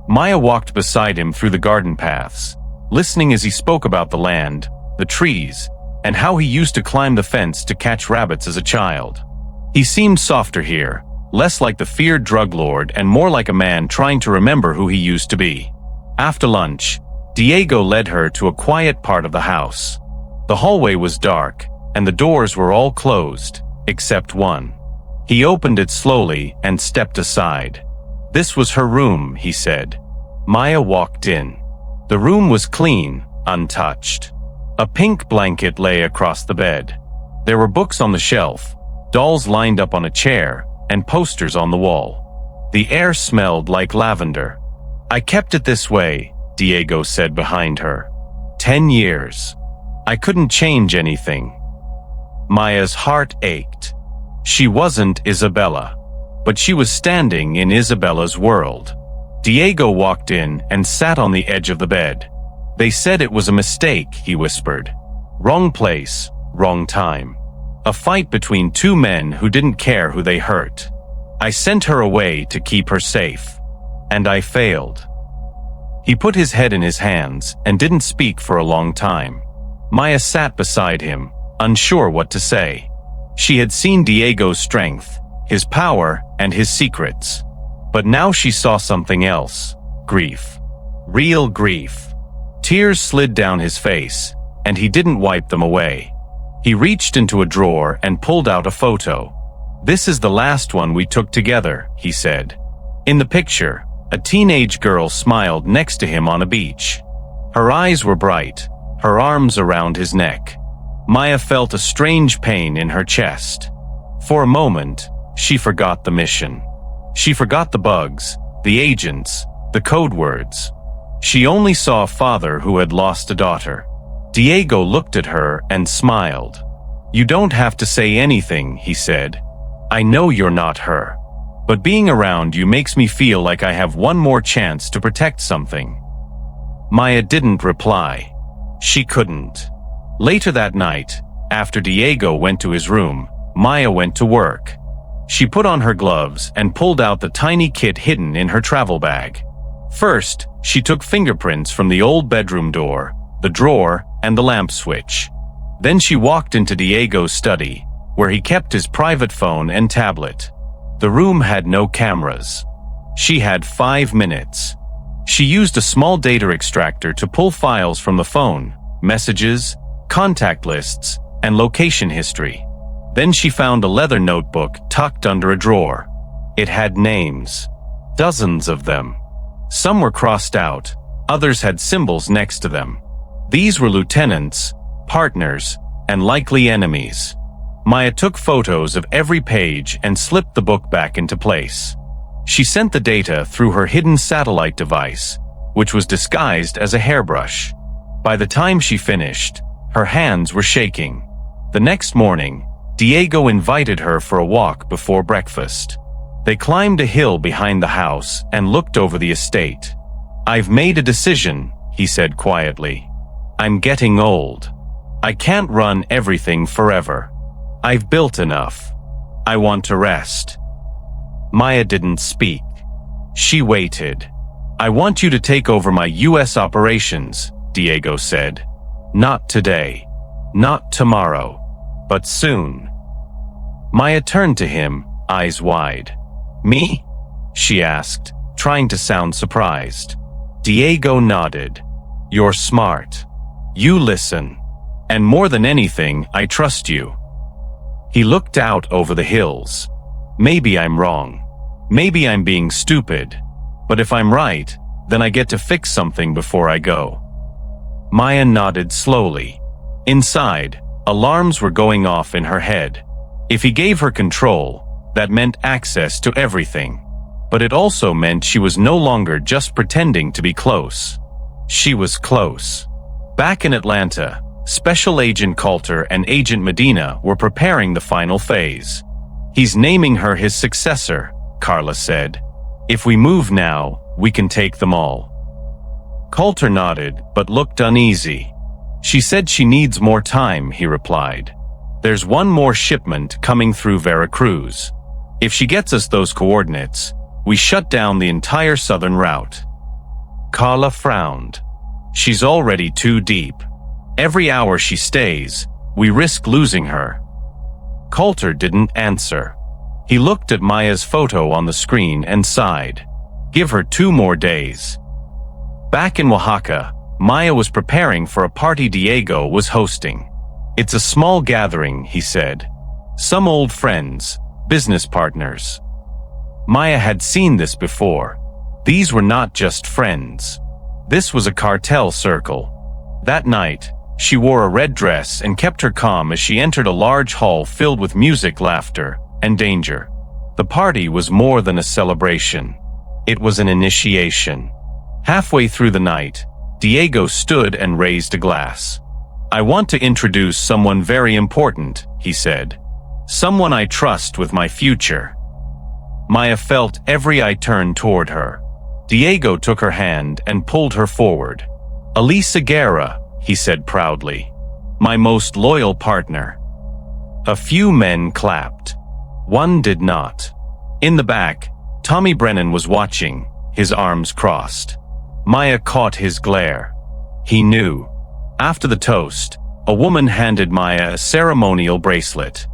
[SPEAKER 1] Maya walked beside him through the garden paths, listening as he spoke about the land, the trees, and how he used to climb the fence to catch rabbits as a child. He seemed softer here, less like the feared drug lord and more like a man trying to remember who he used to be. After lunch, Diego led her to a quiet part of the house. The hallway was dark, and the doors were all closed, except one. He opened it slowly and stepped aside. "This was her room," he said. Maya walked in. The room was clean, untouched. A pink blanket lay across the bed. There were books on the shelf, dolls lined up on a chair, and posters on the wall. The air smelled like lavender. "I kept it this way," Diego said behind her. 10 years. I couldn't change anything." Maya's heart ached. She wasn't Isabella, but she was standing in Isabella's world. Diego walked in and sat on the edge of the bed. They said it was a mistake, he whispered. Wrong place, wrong time. A fight between two men who didn't care who they hurt. I sent her away to keep her safe. And I failed. He put his head in his hands and didn't speak for a long time. Maya sat beside him, unsure what to say. She had seen Diego's strength, his power, and his secrets. But now she saw something else. Grief. Real grief. Tears slid down his face, and he didn't wipe them away. He reached into a drawer and pulled out a photo. This is the last one we took together, he said. In the picture, a teenage girl smiled next to him on a beach. Her eyes were bright, her arms around his neck. Maya felt a strange pain in her chest. For a moment, she forgot the mission. She forgot the bugs, the agents, the code words. She only saw a father who had lost a daughter. Diego looked at her and smiled. You don't have to say anything, he said. I know you're not her. But being around you makes me feel like I have one more chance to protect something. Maya didn't reply. She couldn't. Later that night, after Diego went to his room, Maya went to work. She put on her gloves and pulled out the tiny kit hidden in her travel bag. First, she took fingerprints from the old bedroom door, the drawer, and the lamp switch. Then she walked into Diego's study, where he kept his private phone and tablet. The room had no cameras. She had 5 minutes. She used a small data extractor to pull files from the phone, messages, contact lists, and location history. Then she found a leather notebook tucked under a drawer. It had names. Dozens of them. Some were crossed out, others had symbols next to them. These were lieutenants, partners, and likely enemies. Maya took photos of every page and slipped the book back into place. She sent the data through her hidden satellite device, which was disguised as a hairbrush. By the time she finished, her hands were shaking. The next morning, Diego invited her for a walk before breakfast. They climbed a hill behind the house and looked over the estate. I've made a decision, he said quietly. I'm getting old. I can't run everything forever. I've built enough. I want to rest. Maya didn't speak. She waited. I want you to take over my U.S. operations, Diego said. Not today. Not tomorrow. But soon. Maya turned to him, eyes wide. Me? She asked, trying to sound surprised. Diego nodded. You're smart. You listen. And more than anything, I trust you. He looked out over the hills. Maybe I'm wrong. Maybe I'm being stupid. But if I'm right, then I get to fix something before I go. Maya nodded slowly. Inside, alarms were going off in her head. If he gave her control, that meant access to everything. But it also meant she was no longer just pretending to be close. She was close. Back in Atlanta, Special Agent Coulter and Agent Medina were preparing the final phase. He's naming her his successor, Carla said. If we move now, we can take them all. Coulter nodded, but looked uneasy. She said she needs more time, he replied. There's one more shipment coming through Veracruz. If she gets us those coordinates, we shut down the entire southern route. Carla frowned. She's already too deep. Every hour she stays, we risk losing her. Coulter didn't answer. He looked at Maya's photo on the screen and sighed. Give her 2 more days. Back in Oaxaca, Maya was preparing for a party Diego was hosting. It's a small gathering, he said. Some old friends, business partners. Maya had seen this before. These were not just friends. This was a cartel circle. That night, she wore a red dress and kept her calm as she entered a large hall filled with music, laughter, and danger. The party was more than a celebration. It was an initiation. Halfway through the night, Diego stood and raised a glass. I want to introduce someone very important, he said. Someone I trust with my future. Maya felt every eye turn toward her. Diego took her hand and pulled her forward. Elisa Guerra, he said proudly. My most loyal partner. A few men clapped. One did not. In the back, Tommy Brennan was watching, his arms crossed. Maya caught his glare. He knew. After the toast, a woman handed Maya a ceremonial bracelet.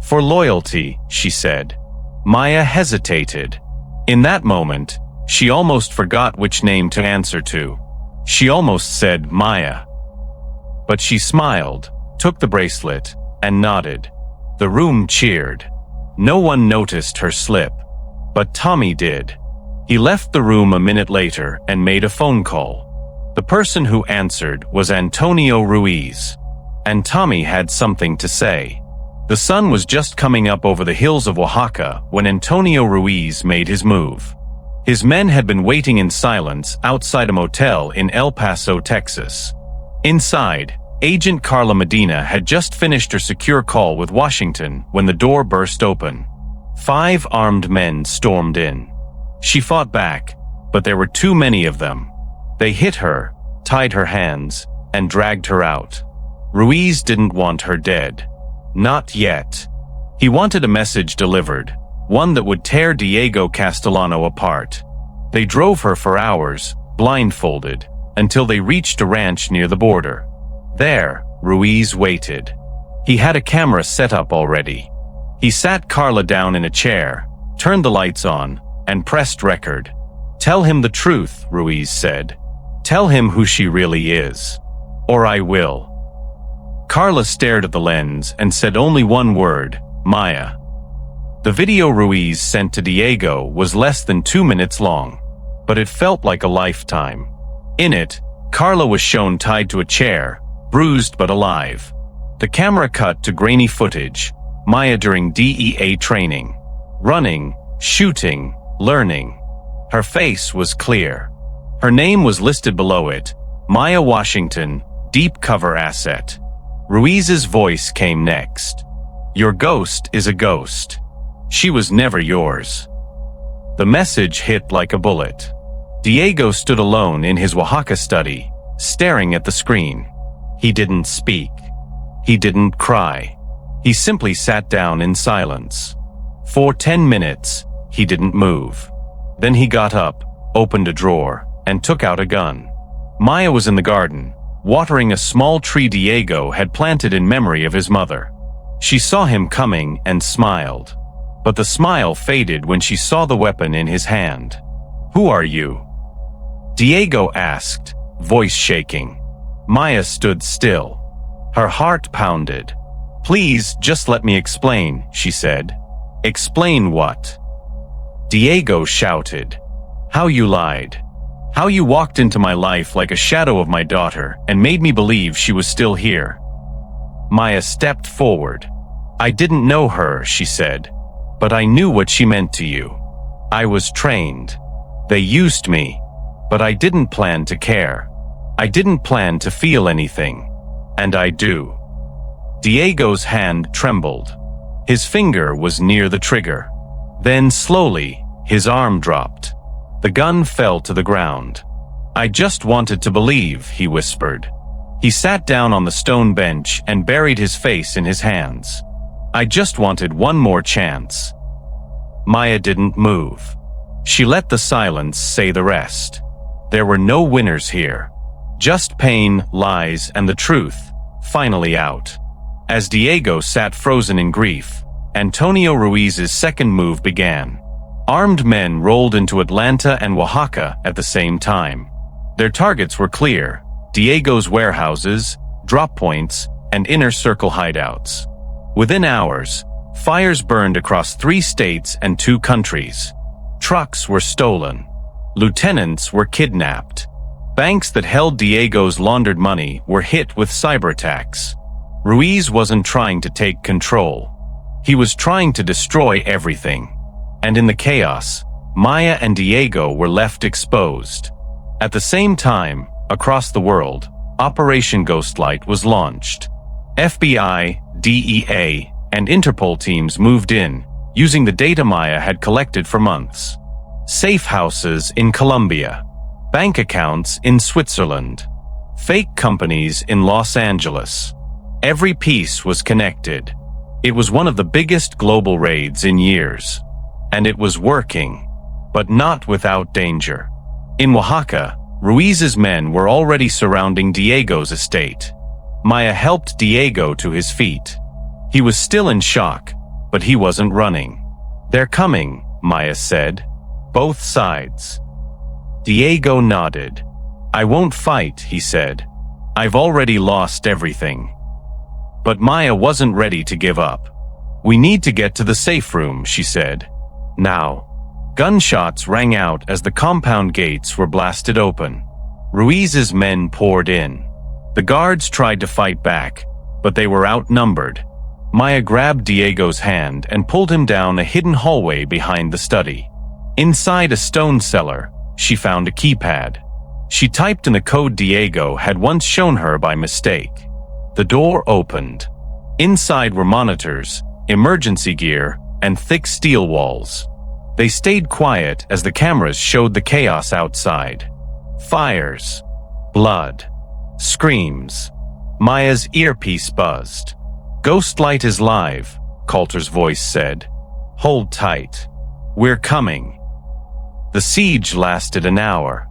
[SPEAKER 1] For loyalty, she said. Maya hesitated. In that moment, she almost forgot which name to answer to. She almost said Maya. But she smiled, took the bracelet, and nodded. The room cheered. No one noticed her slip. But Tommy did. He left the room a minute later and made a phone call. The person who answered was Antonio Ruiz. And Tommy had something to say. The sun was just coming up over the hills of Oaxaca when Antonio Ruiz made his move. His men had been waiting in silence outside a motel in El Paso, Texas. Inside, Agent Carla Medina had just finished her secure call with Washington when the door burst open. 5 armed men stormed in. She fought back, but there were too many of them. They hit her, tied her hands, and dragged her out. Ruiz didn't want her dead. Not yet. He wanted a message delivered, one that would tear Diego Castellano apart. They drove her for hours, blindfolded, until they reached a ranch near the border. There, Ruiz waited. He had a camera set up already. He sat Carla down in a chair, turned the lights on, and pressed record. Tell him the truth, Ruiz said. Tell him who she really is. Or I will. Carla stared at the lens and said only one word, Maya. The video Ruiz sent to Diego was less than 2 minutes long, but it felt like a lifetime. In it, Carla was shown tied to a chair, bruised but alive. The camera cut to grainy footage, Maya during DEA training. Running, shooting, learning. Her face was clear. Her name was listed below it, Maya Washington, deep cover asset. Ruiz's voice came next. Your ghost is a ghost. She was never yours. The message hit like a bullet. Diego stood alone in his Oaxaca study, staring at the screen. He didn't speak. He didn't cry. He simply sat down in silence. For 10 minutes, he didn't move. Then he got up, opened a drawer, and took out a gun. Maya was in the garden, watering a small tree Diego had planted in memory of his mother. She saw him coming and smiled. But the smile faded when she saw the weapon in his hand. Who are you? Diego asked, voice shaking. Maya stood still. Her heart pounded. Please, just let me explain, she said. Explain what? Diego shouted. How you lied. How you walked into my life like a shadow of my daughter and made me believe she was still here. Maya stepped forward. I didn't know her, she said, but I knew what she meant to you. I was trained. They used me, but I didn't plan to care. I didn't plan to feel anything. And I do. Diego's hand trembled. His finger was near the trigger. Then slowly, his arm dropped. The gun fell to the ground. I just wanted to believe, he whispered. He sat down on the stone bench and buried his face in his hands. I just wanted one more chance. Maya didn't move. She let the silence say the rest. There were no winners here. Just pain, lies, and the truth, finally out. As Diego sat frozen in grief, Antonio Ruiz's second move began. Armed men rolled into Atlanta and Oaxaca at the same time. Their targets were clear: Diego's warehouses, drop points, and inner circle hideouts. Within hours, fires burned across 3 states and 2 countries. Trucks were stolen. Lieutenants were kidnapped. Banks that held Diego's laundered money were hit with cyber attacks. Ruiz wasn't trying to take control. He was trying to destroy everything. And in the chaos, Maya and Diego were left exposed. At the same time, across the world, Operation Ghostlight was launched. FBI, DEA, and Interpol teams moved in, using the data Maya had collected for months. Safe houses in Colombia, bank accounts in Switzerland, fake companies in Los Angeles. Every piece was connected. It was one of the biggest global raids in years. And it was working, but not without danger. In Oaxaca, Ruiz's men were already surrounding Diego's estate. Maya helped Diego to his feet. He was still in shock, but he wasn't running. "They're coming," Maya said. "Both sides." Diego nodded. "I won't fight," he said. "I've already lost everything." But Maya wasn't ready to give up. "We need to get to the safe room," she said. Now. Gunshots rang out as the compound gates were blasted open. Ruiz's men poured in. The guards tried to fight back, but they were outnumbered. Maya grabbed Diego's hand and pulled him down a hidden hallway behind the study. Inside a stone cellar, she found a keypad. She typed in the code Diego had once shown her by mistake. The door opened. Inside were monitors, emergency gear, and thick steel walls. They stayed quiet as the cameras showed the chaos outside. Fires. Blood. Screams. Maya's earpiece buzzed. "Ghostlight is live," Coulter's voice said. "Hold tight. We're coming." The siege lasted an hour.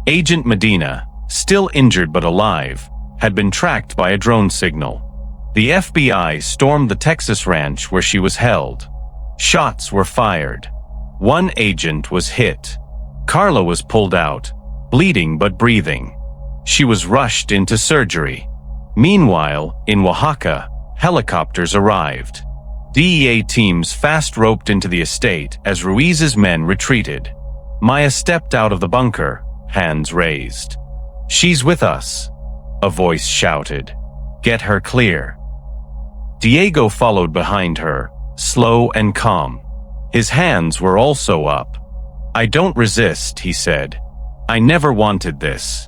[SPEAKER 1] Agent Medina, still injured but alive, had been tracked by a drone signal. The FBI stormed the Texas ranch where she was held. Shots were fired. One agent was hit. Carla was pulled out, bleeding but breathing. She was rushed into surgery. Meanwhile, in Oaxaca, helicopters arrived. DEA teams fast-roped into the estate as Ruiz's men retreated. Maya stepped out of the bunker, hands raised. "She's with us," a voice shouted. "Get her clear." Diego followed behind her, slow and calm. His hands were also up. "I don't resist," he said. "I never wanted this."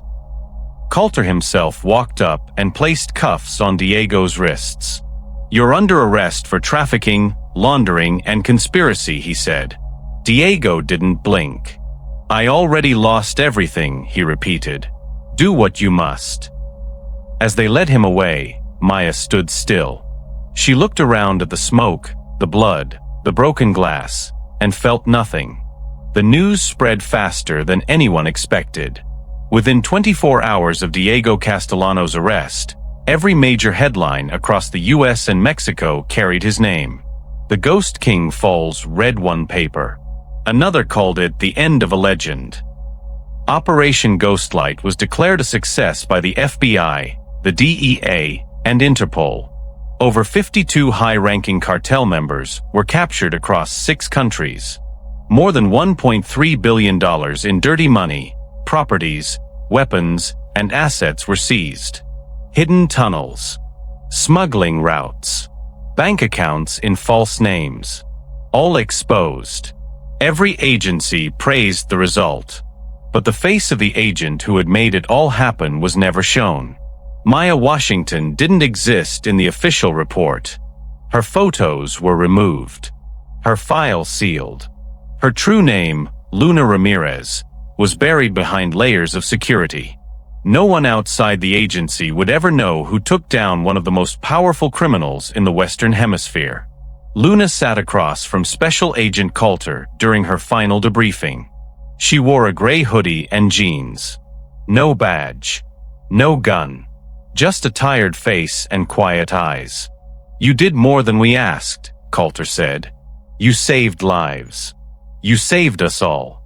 [SPEAKER 1] Coulter himself walked up and placed cuffs on Diego's wrists. "You're under arrest for trafficking, laundering, and conspiracy," he said. Diego didn't blink. "I already lost everything," he repeated. "Do what you must." As they led him away, Maya stood still. She looked around at the smoke, the blood, the broken glass, and felt nothing. The news spread faster than anyone expected. Within 24 hours of Diego Castellano's arrest, every major headline across the US and Mexico carried his name. The Ghost King falls, read one paper. Another called it the end of a legend. Operation Ghostlight was declared a success by the FBI, the DEA, and Interpol. Over 52 high-ranking cartel members were captured across 6 countries. More than $1.3 billion in dirty money, properties, weapons, and assets were seized. Hidden tunnels, smuggling routes, bank accounts in false names, all exposed. Every agency praised the result, but the face of the agent who had made it all happen was never shown. Maya Washington didn't exist in the official report. Her photos were removed. Her file sealed. Her true name, Luna Ramirez, was buried behind layers of security. No one outside the agency would ever know who took down one of the most powerful criminals in the Western Hemisphere. Luna sat across from Special Agent Coulter during her final debriefing. She wore a gray hoodie and jeans. No badge. No gun. Just a tired face and quiet eyes. "You did more than we asked," Coulter said. "You saved lives. You saved us all."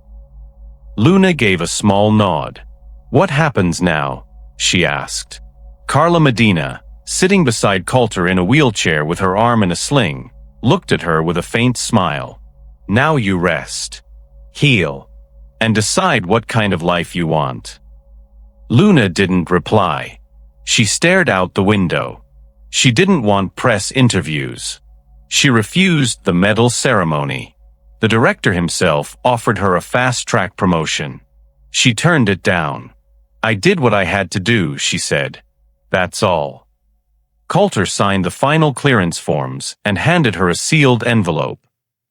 [SPEAKER 1] Luna gave a small nod. "What happens now?" she asked. Carla Medina, sitting beside Coulter in a wheelchair with her arm in a sling, looked at her with a faint smile. "Now you rest, heal, and decide what kind of life you want." Luna didn't reply. She stared out the window. She didn't want press interviews. She refused the medal ceremony. The director himself offered her a fast-track promotion. She turned it down. "I did what I had to do," she said. "That's all." Coulter signed the final clearance forms and handed her a sealed envelope.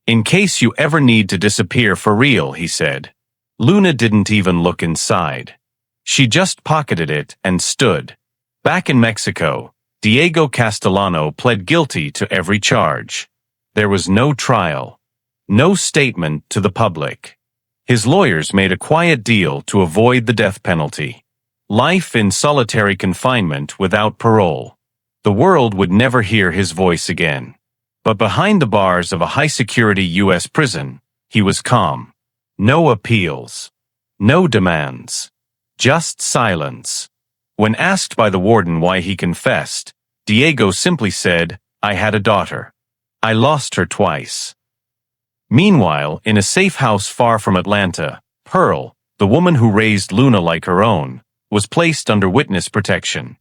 [SPEAKER 1] "In case you ever need to disappear for real," he said. Luna didn't even look inside. She just pocketed it and stood. Back in Mexico, Diego Castellano pled guilty to every charge. There was no trial. No statement to the public. His lawyers made a quiet deal to avoid the death penalty. Life in solitary confinement without parole. The world would never hear his voice again. But behind the bars of a high-security U.S. prison, he was calm. No appeals. No demands. Just silence. When asked by the warden why he confessed, Diego simply said, "I had a daughter. I lost her twice." Meanwhile, in a safe house far from Atlanta, Pearl, the woman who raised Luna like her own, was placed under witness protection.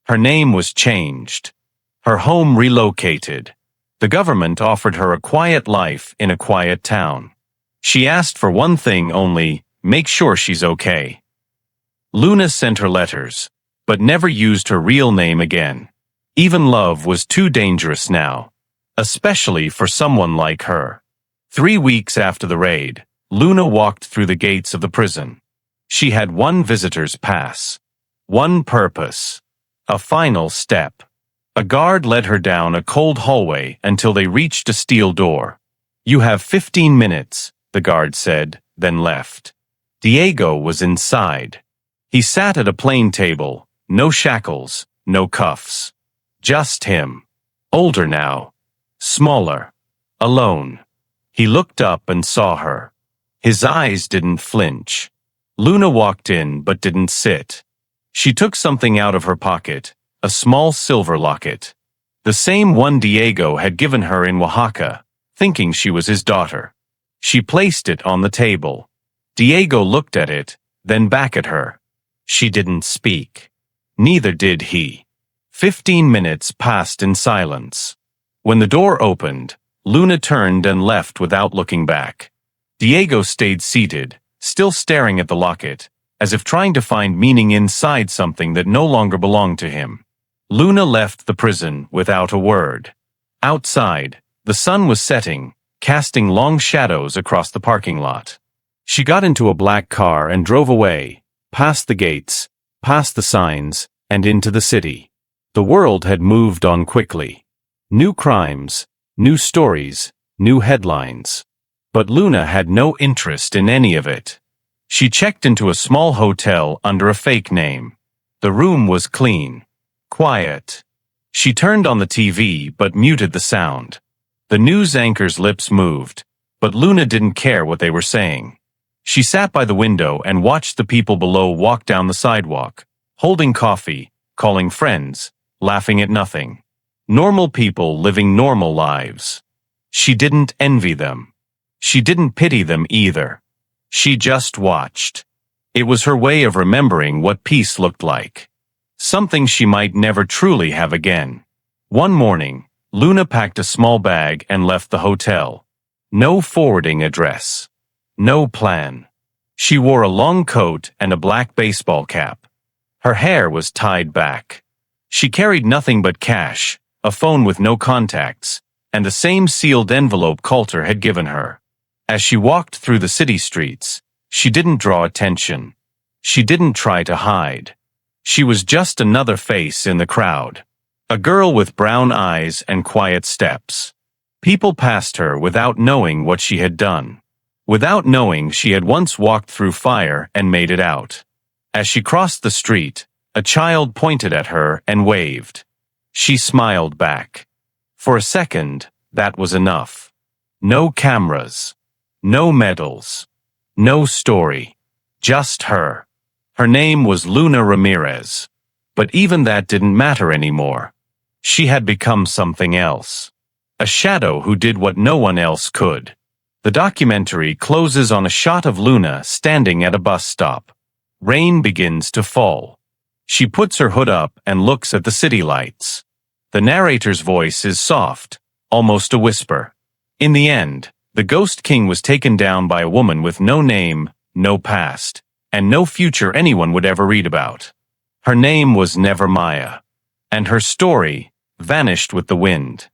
[SPEAKER 1] Her name was changed. Her home relocated. The government offered her a quiet life in a quiet town. She asked for one thing only: make sure she's okay. Luna sent her letters, but never used her real name again. Even love was too dangerous now, especially for someone like her. 3 weeks after the raid, Luna walked through the gates of the prison. She had one visitor's pass. One purpose. A final step. A guard led her down a cold hallway until they reached a steel door. "You have 15 minutes, the guard said, then left. Diego was inside. He sat at a plain table, no shackles, no cuffs. Just him. Older now. Smaller. Alone. He looked up and saw her. His eyes didn't flinch. Luna walked in but didn't sit. She took something out of her pocket, a small silver locket. The same one Diego had given her in Oaxaca, thinking she was his daughter. She placed it on the table. Diego looked at it, then back at her. She didn't speak. Neither did he. 15 minutes passed in silence. When the door opened, Luna turned and left without looking back. Diego stayed seated, still staring at the locket, as if trying to find meaning inside something that no longer belonged to him. Luna left the prison without a word. Outside, the sun was setting, casting long shadows across the parking lot. She got into a black car and drove away, past the gates, past the signs, and into the city. The world had moved on quickly. New crimes, new stories, new headlines. But Luna had no interest in any of it. She checked into a small hotel under a fake name. The room was clean. Quiet. She turned on the TV but muted the sound. The news anchor's lips moved, but Luna didn't care what they were saying. She sat by the window and watched the people below walk down the sidewalk, holding coffee, calling friends, laughing at nothing. Normal people living normal lives. She didn't envy them. She didn't pity them either. She just watched. It was her way of remembering what peace looked like. Something she might never truly have again. One morning, Luna packed a small bag and left the hotel. No forwarding address. No plan. She wore a long coat and a black baseball cap. Her hair was tied back. She carried nothing but cash, a phone with no contacts, and the same sealed envelope Coulter had given her. As she walked through the city streets, she didn't draw attention. She didn't try to hide. She was just another face in the crowd. A girl with brown eyes and quiet steps. People passed her without knowing what she had done. Without knowing she had once walked through fire and made it out. As she crossed the street, a child pointed at her and waved. She smiled back. For a second, that was enough. No cameras. No medals. No story. Just her. Her name was Luna Ramirez. But even that didn't matter anymore. She had become something else. A shadow who did what no one else could. The documentary closes on a shot of Luna standing at a bus stop. Rain begins to fall. She puts her hood up and looks at the city lights. The narrator's voice is soft, almost a whisper. In the end, the Ghost King was taken down by a woman with no name, no past, and no future anyone would ever read about. Her name was never Maya. And her story, vanished with the wind.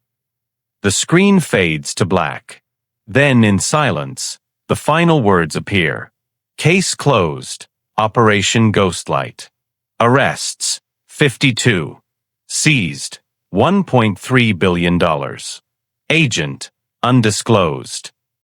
[SPEAKER 1] The screen fades to black. Then, in silence, the final words appear. Case closed. Operation Ghostlight. Arrests, 52. Seized, $1.3 billion. Agent, undisclosed.